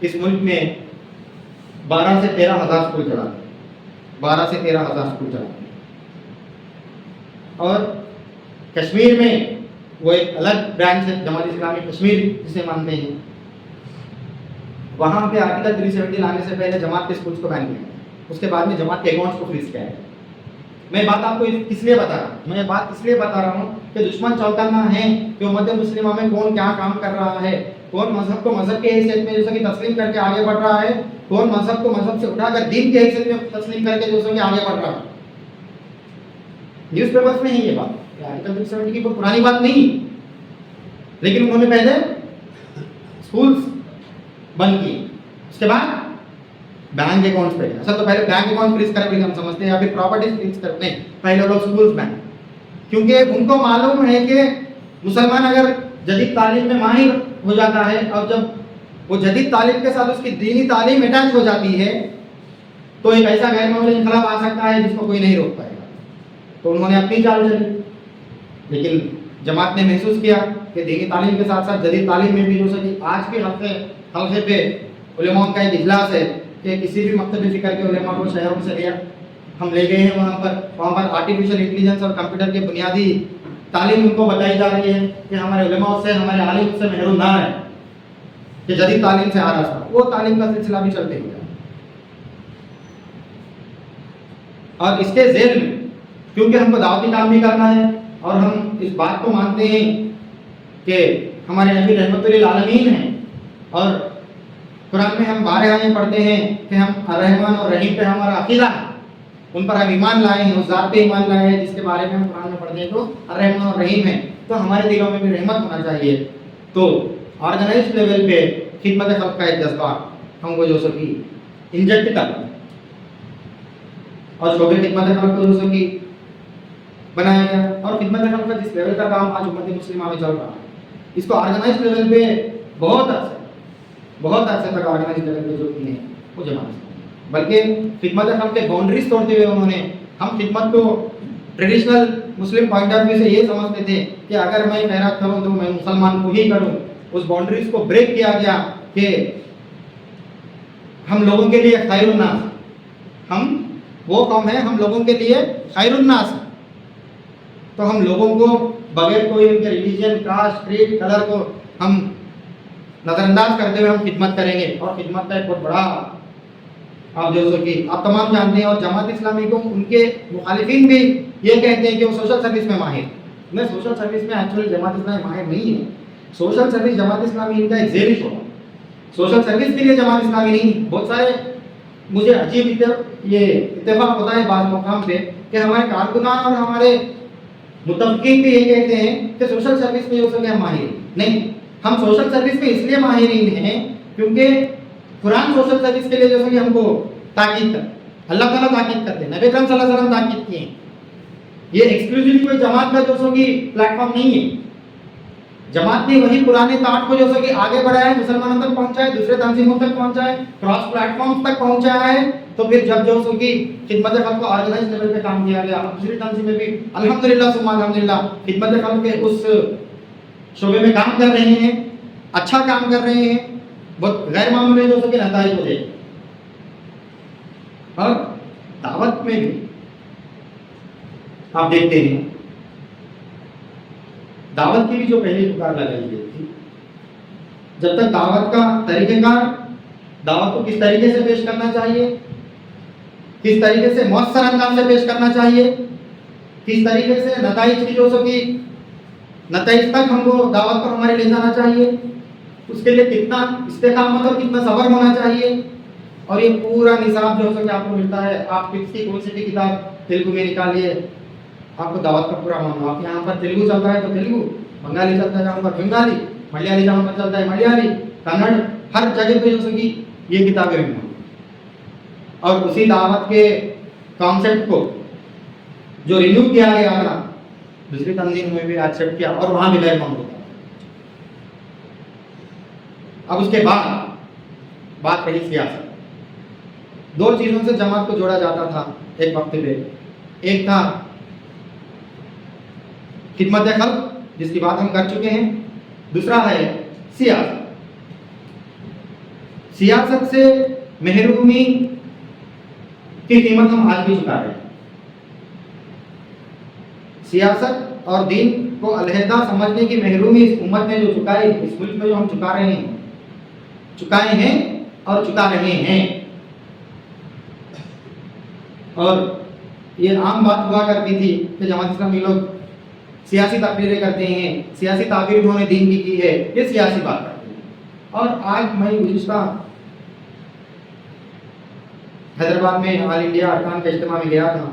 اس ملک میں 12 سے 13 ہزار اسکول چلاتے ہیں. 12 سے 13 ہزار اسکول چلاتے ہیں. اور کشمیر میں وہ ایک الگ برانچ ہے جماعت اسلامی کشمیر جسے مانتے ہیں. وہاں پہ آرٹیکل 370 لانے سے پہلے جماعت کے اسکولس کو بین کیا, اس کے بعد میں جماعت کے اکاؤنٹس کو فریز کیا ہے. میں بات آپ کو کس لیے بتا رہا ہوں, میں بات اس لیے بتا رہا ہوں کہ دشمن چوکنا ہے کہ امت مسلمہ میں کون کیا کام کر رہا ہے, کون مذہب کو مذہب کے حیثیت میں جیسا کہ تسلیم کر کے آگے بڑھ رہا ہے, کون مذہب کو مذہب سے اٹھا کر دین کے حیثیت میں تسلیم کر کے جیسا کہ آگے بڑھ رہا ہے. نیوز پیپرز میں ہی یہ بات, آرٹیکل 370 کی کوئی پرانی بات نہیں, لیکن انہوں نے پہلے اسکولس بند کیے, اس کے بعد بینک اکاؤنٹس پہ. اصل تو پہلے بینک اکاؤنٹ فریز کرے ہم سمجھتے ہیں, یا پھر پراپرٹیز فریز کرتے ہیں, پہلے لوگ اسکولس بینک, کیونکہ ان کو معلوم ہے کہ مسلمان اگر جدید تعلیم میں ماہر ہو جاتا ہے اور جب وہ جدید تعلیم کے ساتھ اس کی دینی تعلیم اٹیچ ہو جاتی ہے تو ایک ایسا غیر معمولی انقلاب آ سکتا ہے جس کو کوئی نہیں روک پائے گا. تو انہوں نے اپنی چال چلی, لیکن جماعت نے محسوس کیا کہ دینی تعلیم کے ساتھ ساتھ جدید تعلیم میں بھی جو سکی. آج کے حلقے پہ علماء کا ایک اجلاس ہے کہ کسی بھی مکتب فکر کے علماء کو شہروں سے لیا ہم لے گئے ہیں وہاں پر آرٹیفیشل انٹیلیجنس اور کمپیوٹر کے بنیادی تعلیم ان کو بتائی جا رہی ہے کہ ہمارے علماء سے ہمارے عالم سے محروم نہ ہے کہ جدید تعلیم سے آ رہا تھا. وہ تعلیم کا سلسلہ بھی چلتے ہوا. اور اس کے ذیل میں کیونکہ ہم کو دعوتی کام بھی کرنا ہے اور ہم اس بات کو مانتے ہیں کہ ہمارے نبی رحمت للعالمین ہیں, اور قرآن میں ہم بارہا یہ پڑھتے ہیں کہ ہم الرحمن اور رحیم پہ ہمارا عقیدہ ہے, ان پر ہم ایمان لائے ہیں, اس ذات پہ ایمان لائے ہیں جس کے بارے میں ہم قرآن میں پڑھتے ہیں تو الرحمن اور رحیم ہے. تو ہمارے دلوں میں بھی رحمت ہونا چاہیے. تو آرگنائزڈ لیول پہ خدمت خلق کا ایک جذبہ ہم کو جو سکی انجیکٹ کرنا اور شعبے خدمت خلق کو جو سکی بنایا گیا. اور خدمت خلق کا جس لیول کا کام آج امت مسلمہ میں چل رہا ہے اس کو آرگنائزڈ لیول پہ بہت عرصے تک آرگنائزڈ لیول پہ جو کی ہیں وہ جماعت, بلکہ خدمت خلق کے باؤنڈریز توڑتے ہوئے انہوں نے, ہم خدمت کو ٹریڈیشنل مسلم پوائنٹ آف ویو سے یہ سمجھتے تھے کہ اگر میں خیرات کروں تو میں مسلمان کو ہی کروں. اس باؤنڈریز کو بریک کیا گیا کہ ہم لوگوں کے لیے خیر الناس, ہم وہ قوم ہے ہم لوگوں کے لیے خیر الناس, تو ہم لوگوں کو بغیر کوئی ان کے ریلیجن, کاسٹ, کریڈ, کلر کو ہم نظر انداز کرتے ہوئے ہم خدمت کریں گے. اور خدمت کا ایک بہت بڑا آپ جو سو کہ آپ تمام جانتے ہیں, اور جماعت اسلامی کو ان کے مخالفین بھی یہ کہتے ہیں کہ وہ سوشل سروس میں ماہر, میں سوشل سروس میں ایکچولی جماعت اسلامی ماہر نہیں ہے. سوشل سروس جماعت اسلامی ان کا ایک ذیلی شعبہ. سوشل سروس کے لیے جماعت اسلامی نہیں. بہت سارے مجھے عجیب یہ اتفاق ہوتا ہے بعض مقام پہ کہ ہمارے کارکنان اور ہمارے متفقین بھی یہ کہتے ہیں کہ سوشل سروس میں جو سب ہم ماہرین نہیں. ہم سوشل سروس میں اس لیے ماہرین ہیں کیونکہ قرآن سوشل سروس کے لیے جو کہ ہم کو تاکید کر اللہ تعالیٰ تاکید کرتے ہیں, نبی اکرم صلی اللہ علیہ وسلم تاکید کیے ہیں. یہ ایکسکلوزیولی کوئی جماعت کا جو سو کی پلیٹ فارم نہیں ہے. جماعت نے وہی پرانے تاٹ کو جو سو کہ آگے بڑھایا ہے, مسلمانوں تک پہنچایا ہے, دوسرے تنظیموں تک پہنچایا ہے, کراس پلیٹ فارمز تک پہنچایا ہے. تو پھر جب جو سو کی خدمت خلق کو آرگنائز لیول پہ کام کیا گیا, دوسری تنظیمیں بھی الحمدللہ ثم الحمدللہ خدمت خلق کے اس شعبے میں کام کر رہے ہیں, اچھا کام کر رہے ہیں, بہت غیر معمولی جو سو کہ نتائج ہو رہے ہیں. اور دعوت میں بھی آپ دیکھتے ہیں دعوت کی بھی جو پہلی پکار لگائی گئی تھی, جب تک دعوت کا طریقہ کار, دعوت کو کس طریقے سے پیش کرنا چاہیے, کس طریقے سے مؤثر انداز سے پیش کرنا چاہیے, کس طریقے سے نتائج کی جو سو کہ نتائج تک ہم کو دعوت کو ہمارے لے جانا چاہیے, اس کے لیے کتنا استقامت اور کتنا صبر ہونا چاہیے. اور یہ پورا نصاب جو کہ آپ کو ملتا ہے, آپ کس کی کون سی بھی کتاب تیلگو میں نکالیے, آپ کو دعوت کا پورا معاملہ. آپ یہاں پر تیلگو چلتا ہے تو تیلگو, بنگالی چلتا ہے جہاں پر بنگالی, ملیالی جہاں پر چلتا ہے ملیالی, کنڑ, ہر جگہ پہ جو کہ یہ کتابیں ہیں. اور اسی دعوت کے کانسیپٹ کو جو رینیو کیا گیا تھا دوسری تنظیم میں بھی ایکسیپٹ کیا اور وہاں بھی غیر معمول تھا. اب اس کے بعد بات رہی سیاست. دو چیزوں سے جماعت کو جوڑا جاتا تھا ایک وقت پہ. ایک تھا خدمت خلق جس کی بات ہم کر چکے ہیں, دوسرا ہے سیاست. سیاست سے محرومی کی قیمت ہم آج بھی چکا رہے ہیں. سیاست اور دین کو علیحدہ سمجھنے کی محرومی اس امت نے جو چکائی, اس ملک میں جو ہم چکائے ہیں اور چکا رہے ہیں. اور یہ عام بات ہوا کرتی تھی کہ جماعت اسلامی لوگ سیاسی تقریریں کرتے ہیں, سیاسی تعبیر انہوں نے دین کی کی ہے, یہ سیاسی بات کرتے ہیں. اور آج میں گزشتہ حیدرآباد میں آل انڈیا ارکان کے اجتماع میں گیا تھا,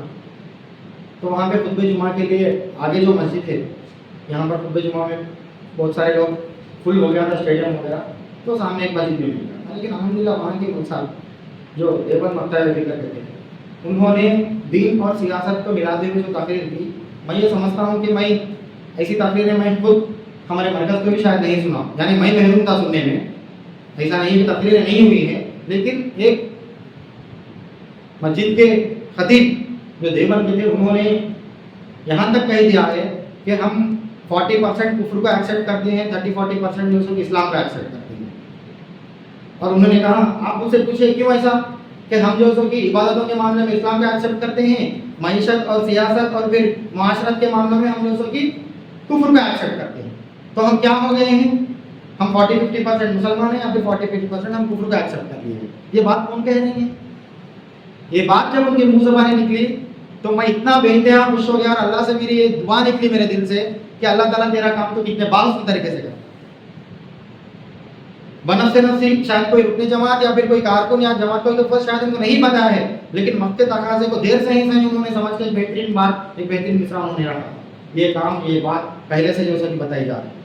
تو وہاں پہ خطبہ جمعہ کے لیے آگے جو مسجد ہے, یہاں پر خطبہ جمعہ میں بہت سارے لوگ فل ہو گیا تھا, اسٹیڈیم ہو گیا, تو سامنے ایک مسجد میں مل گیا. لیکن الحمدللہ وہاں کے ملسان جو دیوبند مکتبہ فکر کرتے ہیں, انہوں نے دین اور سیاست کو ملاتے ہوئے جو تقریر دی, میں یہ سمجھتا ہوں کہ میں ایسی تقریریں میں خود ہمارے مرکز کو بھی شاید نہیں سنا, یعنی میں محروم تھا سننے میں. ایسا نہیں کہ تقریریں نہیں ہوئی ہیں, لیکن ایک مسجد کے خطیب جو دیوبند کے تھے, انہوں نے یہاں تک کہہ دیا ہے کہ ہم 40% کفر کو ایکسیپٹ کرتے ہیں, 30-40% جو سو اسلام کو ایکسیپٹ کرتے ہیں. اور انہوں نے کہا آپ مجھ سے پوچھے کیوں ایسا, کہ ہم جو سو کی عبادتوں کے معاملے میں اسلام کو ایکسیپٹ کرتے ہیں, معیشت اور سیاست اور پھر معاشرت کے معاملوں میں ہم جو سو کی کفر کو ایکسیپٹ کرتے ہیں. تو ہم کیا ہو گئے ہیں, ہم 40-50% مسلمان ہیں یا پھر 40-50% ہم کفر کو ایکسیپٹ کر لیے ہیں. یہ بات کون کہہ رہے ہیں؟ یہ بات جب ان کے منہ سے باہر نکلی تو میں اتنا بے انتہا خوش ہو گیا, اور اللہ سے میری یہ دعا نکلی میرے دل سے کہ اللہ تعالیٰ تیرا کام تو کتنے باوسط طریقے سے کر. بنفس نفسی شاید کوئی رکن جماعت یا پھر کوئی کارکن یا جماعت کوئی تو شاید ان کو نہیں پتا ہے, لیکن وقت تقاضے کو دیر سے ہی انہوں نے سمجھ کے ایک بہترین بات, ایک بہترین مصرع انہوں نے رکھا. یہ کام, یہ بات پہلے سے جو سب بتائی جا رہی ہے.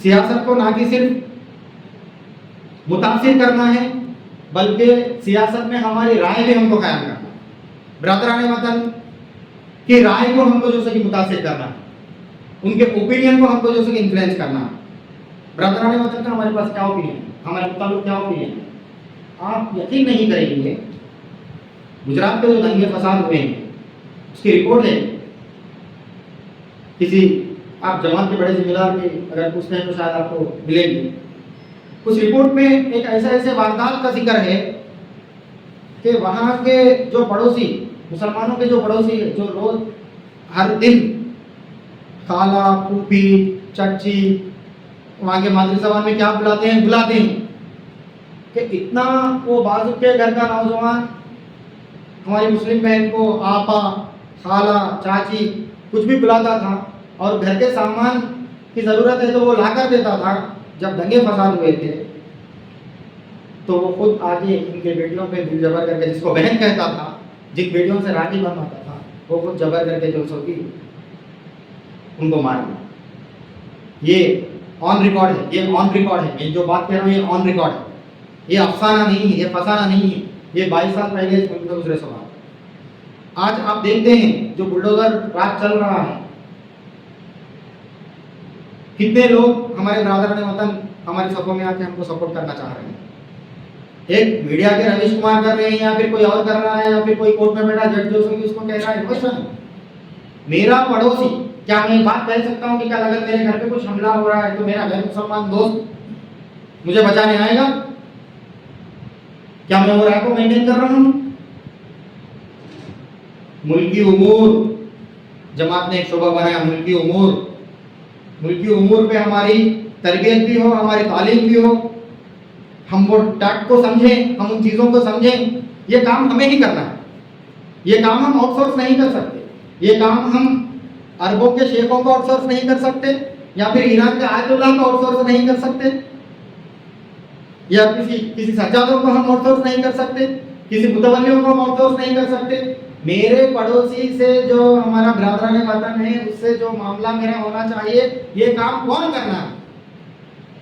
سیاست کو نہ کہ صرف متاثر کرنا ہے بلکہ سیاست میں ہماری رائے بھی ہم کو قائم کرنا ہے. برادران وطن کی رائے کو ہم کو جو سکی متاثر کرنا ہے, ان کے اوپینین کو ہم کو جو سکی انفلوئنس کرنا ہے. برادران وطن کا ہمارے پاس کیا اوپینین, ہمارے مطابق کیا اوپینین ہے, آپ یقین نہیں کریں گے. گجرات کے جو دنگے فساد ہوئے ہیں اس کی رپورٹ ہے, کسی آپ جماعت کے بڑے ذمہ دار کی اگر پوچھتے ہیں تو شاید آپ کو ملے گی. اس رپورٹ میں ایک ایسے واردات کا ذکر ہے کہ وہاں کے جو پڑوسی, مسلمانوں کے جو پڑوسی جو روز ہر دن خالہ, پھوپھی, چچی, وہاں کے مادری زبان میں کیا بلاتے ہیں کہ اتنا وہ بازو کے گھر کا نوجوان ہماری مسلم بہن کو آپا، خالہ، چاچی کچھ بھی بلاتا تھا، اور گھر کے سامان کی ضرورت ہے تو وہ لا کر دیتا تھا. جب دنگے فساد ہوئے تھے تو وہ خود آگے ان کے بیٹیوں پہ دل جبر کر کے، جس کو بہن کہتا تھا، جن بیٹیوں سے راکھی بنواتا تھا، وہ خود جبر کر کے جو سو کی ان کو مار دیا. یہ آن ریکارڈ ہے، یہ آن ریکارڈ ہے. میں جو بات کہہ رہا ہوں یہ آن ریکارڈ ہے. یہ افسانہ نہیں ہے، یہ فسانہ نہیں ہے. یہ 22 سال پہلے اس ملک میں گزرے سوال. آج آپ دیکھتے ہیں جو بلڈوزر راج چل رہا ہے، کتنے لوگ ہمارے برادران وطن ہماری صفوں میں آ کے ہم کو سپورٹ کرنا چاہ رہے ہیں. ایک میڈیا کے رویش کمار کر رہے ہیں، یا پھر کوئی اور کر رہا ہے، یا پھر کوئی کورٹ میں بیٹھا جج جو اس کو کہہ رہا ہے. ویسا نہیں. میرا پڑوسی، کیا میں بات کہہ سکتا ہوں کہ کل اگر میرے گھر پہ کچھ حملہ ہو رہا ہے تو میرا غیر مسلمان دوست مجھے بچانے آئے گا؟ کیا میں وہ رائے کو مینٹین کر رہا ہوں؟ ملکی امور، جماعت نے ایک شعبہ بنایا ملکی امور. ملکی امور پہ ہماری تربیت بھی ہو، ہماری تعلیم بھی ہو، ہم وہ ٹیکٹ کو سمجھیں، ہم ان چیزوں کو سمجھیں. یہ کام ہمیں ہی کرنا ہے. یہ کام ہم آؤٹ سورس نہیں کر سکتے. یہ کام ہم عربوں کے شیخوں کو آؤٹ سورس نہیں کر سکتے، یا پھر ایران کے آیت اللہ کو آؤٹ سورس نہیں کر سکتے، یا کسی سجادوں کو ہم آؤٹ سورس نہیں کر سکتے، کسی متولیوں کو ہم آؤٹ سورس نہیں کر سکتے. میرے پڑوسی سے جو ہمارا برادران وطن ہے، اس سے جو معاملہ میرا ہونا چاہیے، یہ کام کون کرنا ہے؟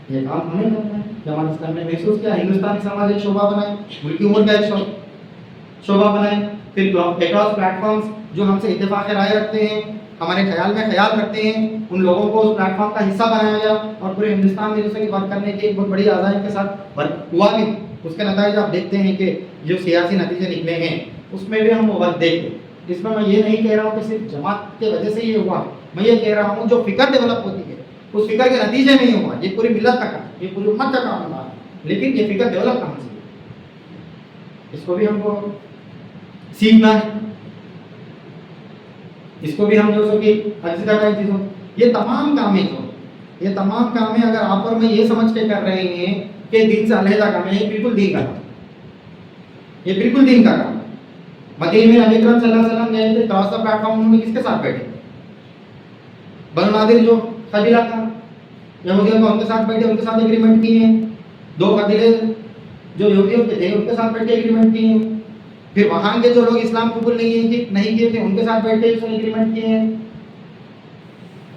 یہ کام ہمیں کرنا ہے. جماعت اسلامی نے محسوس کیا، ہندوستانی سماج ایک شعبہ بنائے، ملکی امور کا ایک شعبہ بنائے. پھر اکراس پلیٹ فارمز جو ہم سے اتفاق رائے رکھتے ہیں، ہمارے خیال میں خیال رکھتے ہیں، ان لوگوں کو اس پلیٹ فارم کا حصہ بنایا گیا، اور پورے ہندوستان میں دوسرے کی بات کرنے کی ایک بہت بڑی آزادی کے ساتھ ہوا بھی. اس کے نتائج آپ دیکھتے ہیں کہ جو سیاسی نتیجے نکلے ہیں اس میں بھی ہم وقت دیکھتے ہیں. اس میں یہ نہیں کہہ رہا ہوں کہ صرف جماعت کی وجہ سے یہ ہوا، میں یہ کہہ رہا ہوں جو فکر ڈیولپ ہوتی ہے اس فکر کے نتیجے میں ہی ہوا. یہ پوری ملت کا کام، یہ پوری امت کا کام ہوتا ہے، لیکن یہ فکر ڈیولپ کہاں سے؟ اس کو بھی ہم کو سیکھنا ہے. اس کو بھی ہم جو سو کہ اچھی طرح چیزوں، یہ تمام کامیں یہ تمام کامیں اگر آپ اور میں یہ سمجھ کے کر رہے ہیں کہ دین سے علیحدہ کام ہے، یہ بالکل دین کا کام، یہ بالکل دین کا کام ہے. مدینے میں نبی اکرم صلی اللہ علیہ وسلم گئے تھے، کراس دا پلیٹ فارم انہوں نے کس کے ساتھ بیٹھے؟ بنو نادر جو قبیلہ تھا، یہودیوں کو ان کے ساتھ بیٹھے، ان کے ساتھ ایگریمنٹ کیے ہیں. دو قبیلے جو یہودیوں کے تھے ان کے ساتھ بیٹھ کے ایگریمنٹ کیے ہیں. پھر وہاں کے جو لوگ اسلام قبول نہیں کیے تھے ان کے ساتھ بیٹھ کے ایگریمنٹ کیے ہیں.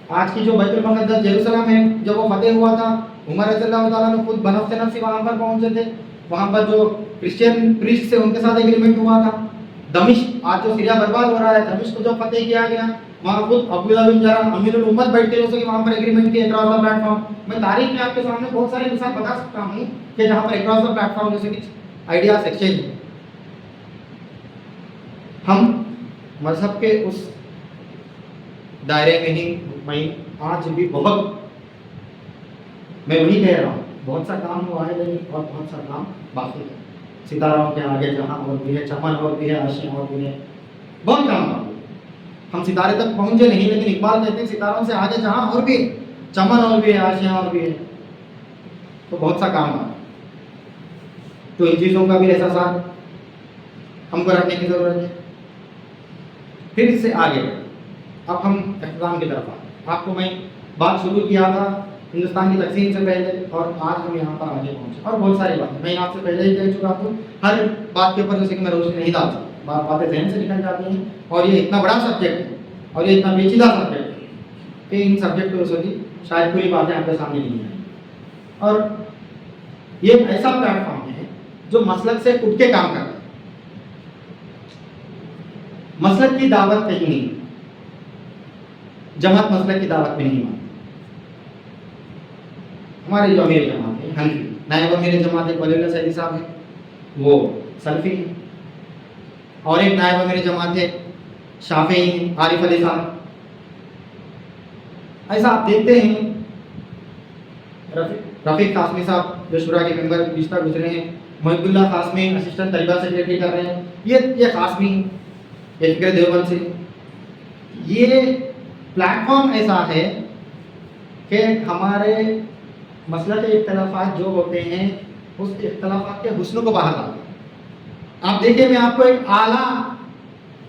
آج کی جو بیت المقدس یروشلم ہے، جب وہ فتح ہوا تھا، عمر رضی اللہ تعالیٰ نے خود بنفس نفسی وہاں پر پہنچے تھے. وہاں پر جو کرسچین پریسٹ سے ان کے ساتھ ایگریمنٹ ہوا تھا. دمشق، آج جو سیریا برباد ہو رہا ہے، دمشق کو جو فتح کیا گیا، وہاں خود عبداللہ بن جرح امیر الامت بیٹھ کے وہاں پر ایگریمنٹ کیا اکراس دا پلیٹ فارم. میں تاریخ میں آپ کے سامنے بہت سارے مثال بتا سکتا ہوں کہ جہاں پر اکراس دا پلیٹ فارم جیسے کچھ آئیڈیاز ایکسچینج. ہم مذہب کے اس دائرے میں ہی مطمئن، آج بھی بہت، میں وہی کہہ رہا ہوں، بہت سا کام ہوا ہے لیکن اور بہت سا کام باقی ہے. ستاروں کے آگے جہاں اور بھی ہے، چمن اور بھی ہے، آشیاں اور بھی ہے، بہت کام باقی ہے. ہم ستارے تک پہنچے نہیں، لیکن اقبال کہتے ہیں ستاروں سے آگے جہاں اور بھی چمن اور بھی ہے، آشیاں اور بھی ہے، تو بہت سا کام ہے. تو ان چیزوں کا بھی احساسات ہم کو رکھنے کی ضرورت ہے. پھر اس سے آگے اب ہم اختتام کی طرف آئے. آپ کو میں بات شروع کیا تھا ہندوستان کی تقسیم سے پہلے، اور آج ہم یہاں پر آگے پہنچے، اور بہت ساری باتیں میں آپ سے پہلے ہی کہہ چکا ہوں. ہر بات کے اوپر جیسے کہ میں روشنی نہیں ڈال سکتا، باتیں ذہن سے نکل جاتی ہیں، اور یہ اتنا بڑا سبجیکٹ ہے اور یہ اتنا پیچیدہ سبجیکٹ ہے کہ ان سبجیکٹ کو کی شاید پوری باتیں آپ کے سامنے نہیں آئیں. اور یہ ایک ایسا پلیٹ فارم ہے جو مسلک سے اٹھ کے کام کرتا ہے. مسلک کی دعوت کہیں نہیں، جماعت مسلک کی دعوت میں نہیں مانتی. ہماری جو امیر جماعت ہے حنفی، نائب امیر جماعت ایک ولی اللہ سیدی صاحب ہیں، وہ سلفی ہیں، اور ایک نائب امیر جماعت ہے شافعی ہیں، عارف علی صاحب. ایسا آپ دیکھتے ہیں. رفیق قاسمی صاحب جو شورا کے ممبر گزشتہ گزرے ہیں، محب اللہ قاسمی اسسٹنٹ طلبہ سیکریٹری کر رہے ہیں. یہ قاسمی یہ فکر دیوبند سے. یہ پلیٹ فارم ایسا ہے کہ ہمارے مسئلہ کے اختلافات جو ہوتے ہیں اس اختلافات کے حسن کو باہر لاتے ہیں. آپ دیکھیں، میں آپ کو ایک اعلیٰ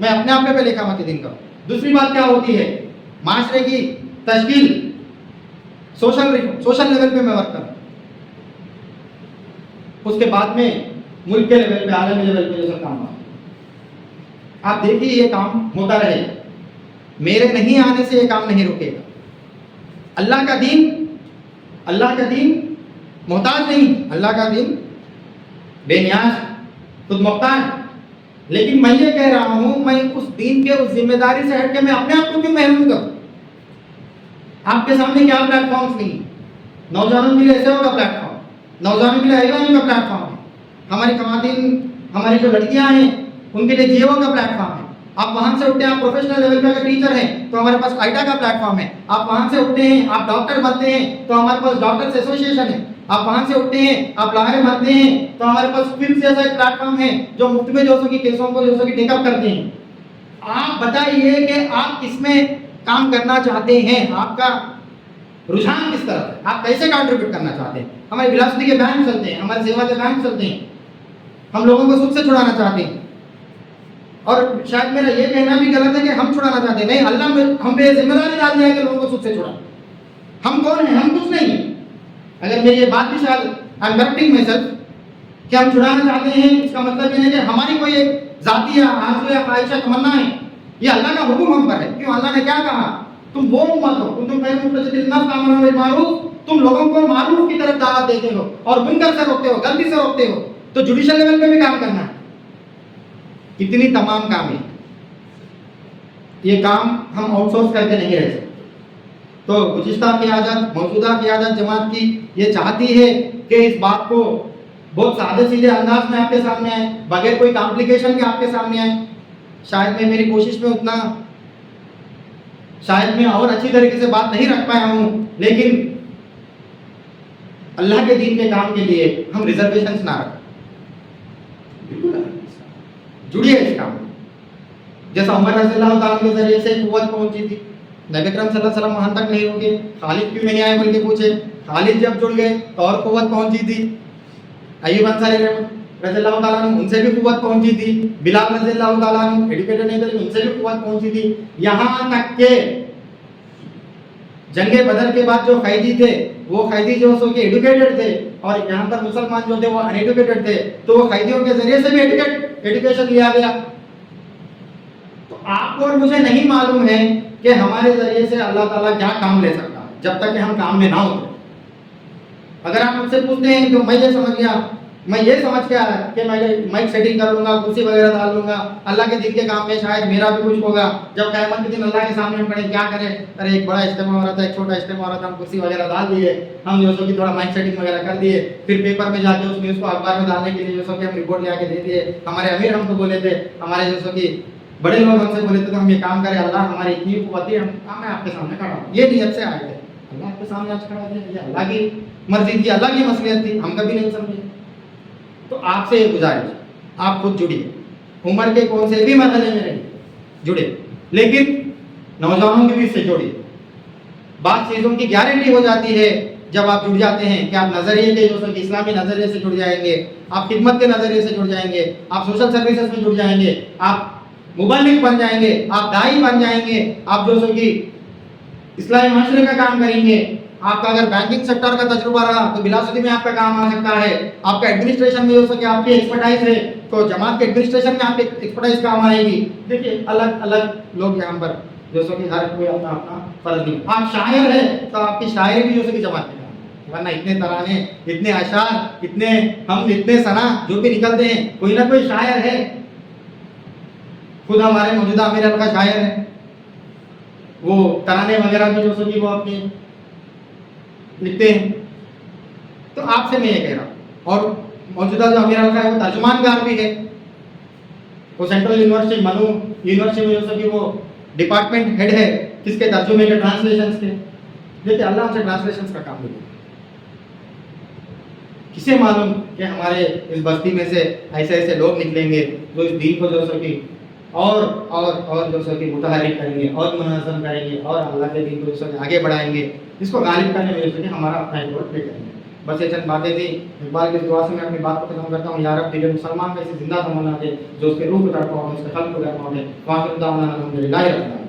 میں اپنے آپ پہ اقامت دین کروں. دوسری بات کیا ہوتی ہے؟ معاشرے کی تشکیل، سوشل لیول پہ میں ورک کروں. اس کے بعد میں ملک کے لیول پہ، عالمی لیول پہ جو سب کام ہوتا ہے. آپ دیکھیے یہ کام ہوتا رہے گا. میرے نہیں آنے سے یہ کام نہیں رکے گا. اللہ کا دین محتاج نہیں، اللہ کا دین بے نیاز، خود مختار. لیکن میں یہ کہہ رہا ہوں، میں اس دین کے اس ذمہ داری سے ہٹ کے میں اپنے آپ کو کیوں محروم کروں؟ آپ کے سامنے کیا پلیٹ فارمس نہیں؟ نوجوانوں کے لیے ایسے ہوگا پلیٹ فارم، نوجوانوں کے لیے ایوان کا پلیٹ فارم ہے. ہماری خواتین، ہماری جو لڑکیاں ہیں، ان کے لیے جیو کا پلیٹ فارم ہے. آپ وہاں سے اٹھتے ہیں، آپ پروفیشنل لیول پہ اگر ٹیچر ہیں تو ہمارے پاس آئیڈا کا پلیٹ فارم ہے. آپ وہاں سے اٹھتے ہیں، آپ ڈاکٹر بنتے ہیں تو ہمارے پاس ڈاکٹرز ایسوسیشن ہے. آپ وہاں سے اٹھتے ہیں، آپ لائر بنتے ہیں تو ہمارے پاس فلم جیسا ایک پلیٹ فارم ہے جو مفت میں جو سو کی کیسوں کو جو سو کی ٹیک اپ کرتے ہیں. آپ بتائیے کہ آپ کس میں کام کرنا چاہتے ہیں، آپ کا رجحان کس طرف ہے، آپ کیسے کنٹریبیوٹ کرنا چاہتے ہیں. ہمارے بلاستی کے بینک چلتے ہیں، ہمارے سیوا کے بینک چلتے ہیں، ہم لوگوں کو سود سے چھڑانا چاہتے ہیں. اور شاید میرا یہ کہنا بھی غلط ہے کہ ہم چھڑانا چاہتے ہیں. نہیں، اللہ ہم پہ ذمہ داری ڈال دیا ہے کہ لوگوں کو سود سے چھڑائیں. ہم کون ہیں؟ ہم کچھ نہیں ہیں. اگر میری یہ بات بھی شاید I am correcting my self کہ ہم چھڑانا چاہتے ہیں، اس کا مطلب یہ ہے کہ ہماری کوئی ایک ذاتی یا آرزو یا خواہش یا تمنا ہے. یہ اللہ کا حکم ہم پر ہے. کیوں؟ اللہ نے کیا کہا؟ تم وہ امت ہو، تم لوگوں کو معروف کی طرف دعوت دیتے ہو اور منکر سے روکتے ہو، غلطی سے روکتے ہو. تو جوڈیشل لیول پہ بھی کام کرنا ہے. اتنی تمام کام ہے. یہ کام ہم آؤٹ سورس کر کے نہیں رہ سکتے. تو گزشتہ قیادت، موجودہ قیادت جماعت کی یہ چاہتی ہے کہ اس بات کو بہت سادے سیدھے انداز میں آپ کے سامنے آئے، بغیر کوئی کمپلیکیشن کے آپ کے سامنے آئے. شاید میں میری کوشش میں اتنا، شاید میں اور اچھی طریقے سے بات نہیں رکھ پایا ہوں، لیکن اللہ کے دین کے کام کے لیے ہم ریزرویشنز نہ رکھیں. بالکل جڑیے اس کام. جیسا عمر رضی اللہ تعالیٰ کے ذریعے سے قوت پہنچی تھی، نبی اکرم صلی اللہ علیہ وسلم وہاں تک نہیں رکے. خالد کیوں نہیں آئے بلکہ پوچھے. خالد جب جڑ گئے تو اور قوت پہنچی تھی. ایوب انصاری رضی اللہ تعالیٰ عنہ، ان سے بھی قوت پہنچی تھی. بلال رضی اللہ تعالیٰ عنہ ایڈوکیٹڈ نہیں تھے، ان سے بھی قوت پہنچی تھی. یہاں تک کہ جنگ بدر کے بعد جو قیدی تھے، وہ قیدی جو سو کہ ایڈوکیٹڈ تھے، اور یہاں پر مسلمان جو تھے وہ ان ایڈوکیٹڈ تھے، تو وہ قیدیوں کے ذریعے سے بھی ایڈوکیشن لیا گیا. تو آپ کو اور مجھے نہیں معلوم ہے کہ ہمارے ذریعے سے اللہ تعالیٰ کیا کام لے سکتا ہے جب تک کہ ہم کام میں نہ ہوتے. اگر آپ مجھ سے پوچھتے ہیں تو میں یہ سمجھ گیا، میں یہ سمجھ کے آیا کہ میں مائک سیٹنگ کر لوں گا، کرسی وغیرہ ڈال لوں گا، اللہ کے دین کے کام میں شاید میرا بھی کچھ ہوگا. جب قیامت کے دن اللہ کے سامنے ہم کھڑے کیا کریں؟ ارے ایک بڑا اجتماع ہو رہا تھا، ایک چھوٹا اجتماع ہو رہا تھا، ہم کرسی وغیرہ ڈال دیے، ہم جو سو کہ تھوڑا مائک سیٹنگ وغیرہ کر دیے، پھر پیپر میں جا کے اس نیوز کو اخبار میں ڈالنے کے لیے جو سو کہ ہم رپورٹ لے کے دے دیے. ہمارے امیر ہم کو بولے تھے، ہمارے جو سو کہ بڑے لوگ ہم سے بولے تھے تو ہم یہ کام کریں، اللہ ہماری اتنی قوت ہے، میں آپ کے سامنے کھڑا ہوں. یہ نیت سے آئے تھے، اللہ آپ کے سامنے آج کھڑا تھے. یہ اللہ کی مرضی تھی، اللہ کی مصلحت تھی، ہم کبھی نہیں سمجھے. تو آپ سے یہ گزارش، آپ خود جڑیے، عمر کے کون سے بھی مرحلے میں رہیے، جڑے، لیکن نوجوانوں کے بھی سے جڑیے. بعض چیزوں کی گارنٹی ہو جاتی ہے جب آپ جڑ جاتے ہیں کہ آپ نظریے کے جو سو اسلامی نظریے سے جڑ جائیں گے، آپ خدمت کے نظریے سے جڑ جائیں گے، آپ سوشل سروسز میں جڑ جائیں گے، آپ مبلغ بن جائیں گے، آپ داعی بن جائیں گے، آپ جو سو کہ اسلامی معاشرے کا کام کریں گے. آپ کا اگر بینکنگ سیکٹر کا تجربہ رہا تو بلاسودی میں آپ کا کام آ سکتا ہے. آپ کا ایڈمنسٹریشن میں جو سو کہ آپ کی ایکسپرٹائز ہے تو جماعت کے ایڈمنسٹریشن میں آپ کی ایکسپرٹائز کام آئے گی. دیکھیے الگ الگ لوگ یہاں پر جو سو کہ ہر کوئی اپنا اپنا فرض نہیں. آپ شاعر ہیں تو آپ کی شاعری بھی جو سو کہ جماعت کے کام، ورنہ اتنے ترانے، اتنے اشعار، اتنے ثنا جو بھی نکلتے ہیں، کوئی نہ کوئی شاعر ہے. خود ہمارے موجودہ امیر کا شاعر ہے، وہ ترانے وغیرہ بھی جو سو کہ وہ اپنے لکھتے ہیں. تو آپ سے میں یہ کہہ رہا ہوں، اور موجودہ جو امیر کا ہے وہ ترجمان کار بھی ہے. وہ سینٹرل یونیورسٹی منو یونیورسٹی میں جو سو کہ وہ ڈپارٹمنٹ ہیڈ ہے، کس کے ترجمے کے، ٹرانسلیشنز کے. دیکھیے اللہ ہم سے ٹرانسلیشنز کا کام دے. کسے معلوم کہ ہمارے اس بستی میں سے ایسے ایسے لوگ نکلیں گے جو اس دین کو جو سو کہ اور جو سو کہ متحرک کریں گے اور منظم کریں گے اور اللہ کے دین کو جو سو کہ آگے بڑھائیں گے، اس کو غالب کرنے میں جو سو کہ ہمارا اپنا ایفورٹ پلے کریں گے. بس یہ چند باتیں تھیں. اقبال کی دعا سے میں اپنی بات کو ختم کرتا ہوں. یا رب دل مسلمان کا اسے زندہ تمنا دے جو اس کے روح کو تڑپا ہو، اس کے قلب کو گرما دے. واخر دعوانا الحمدللہ رب العالمین.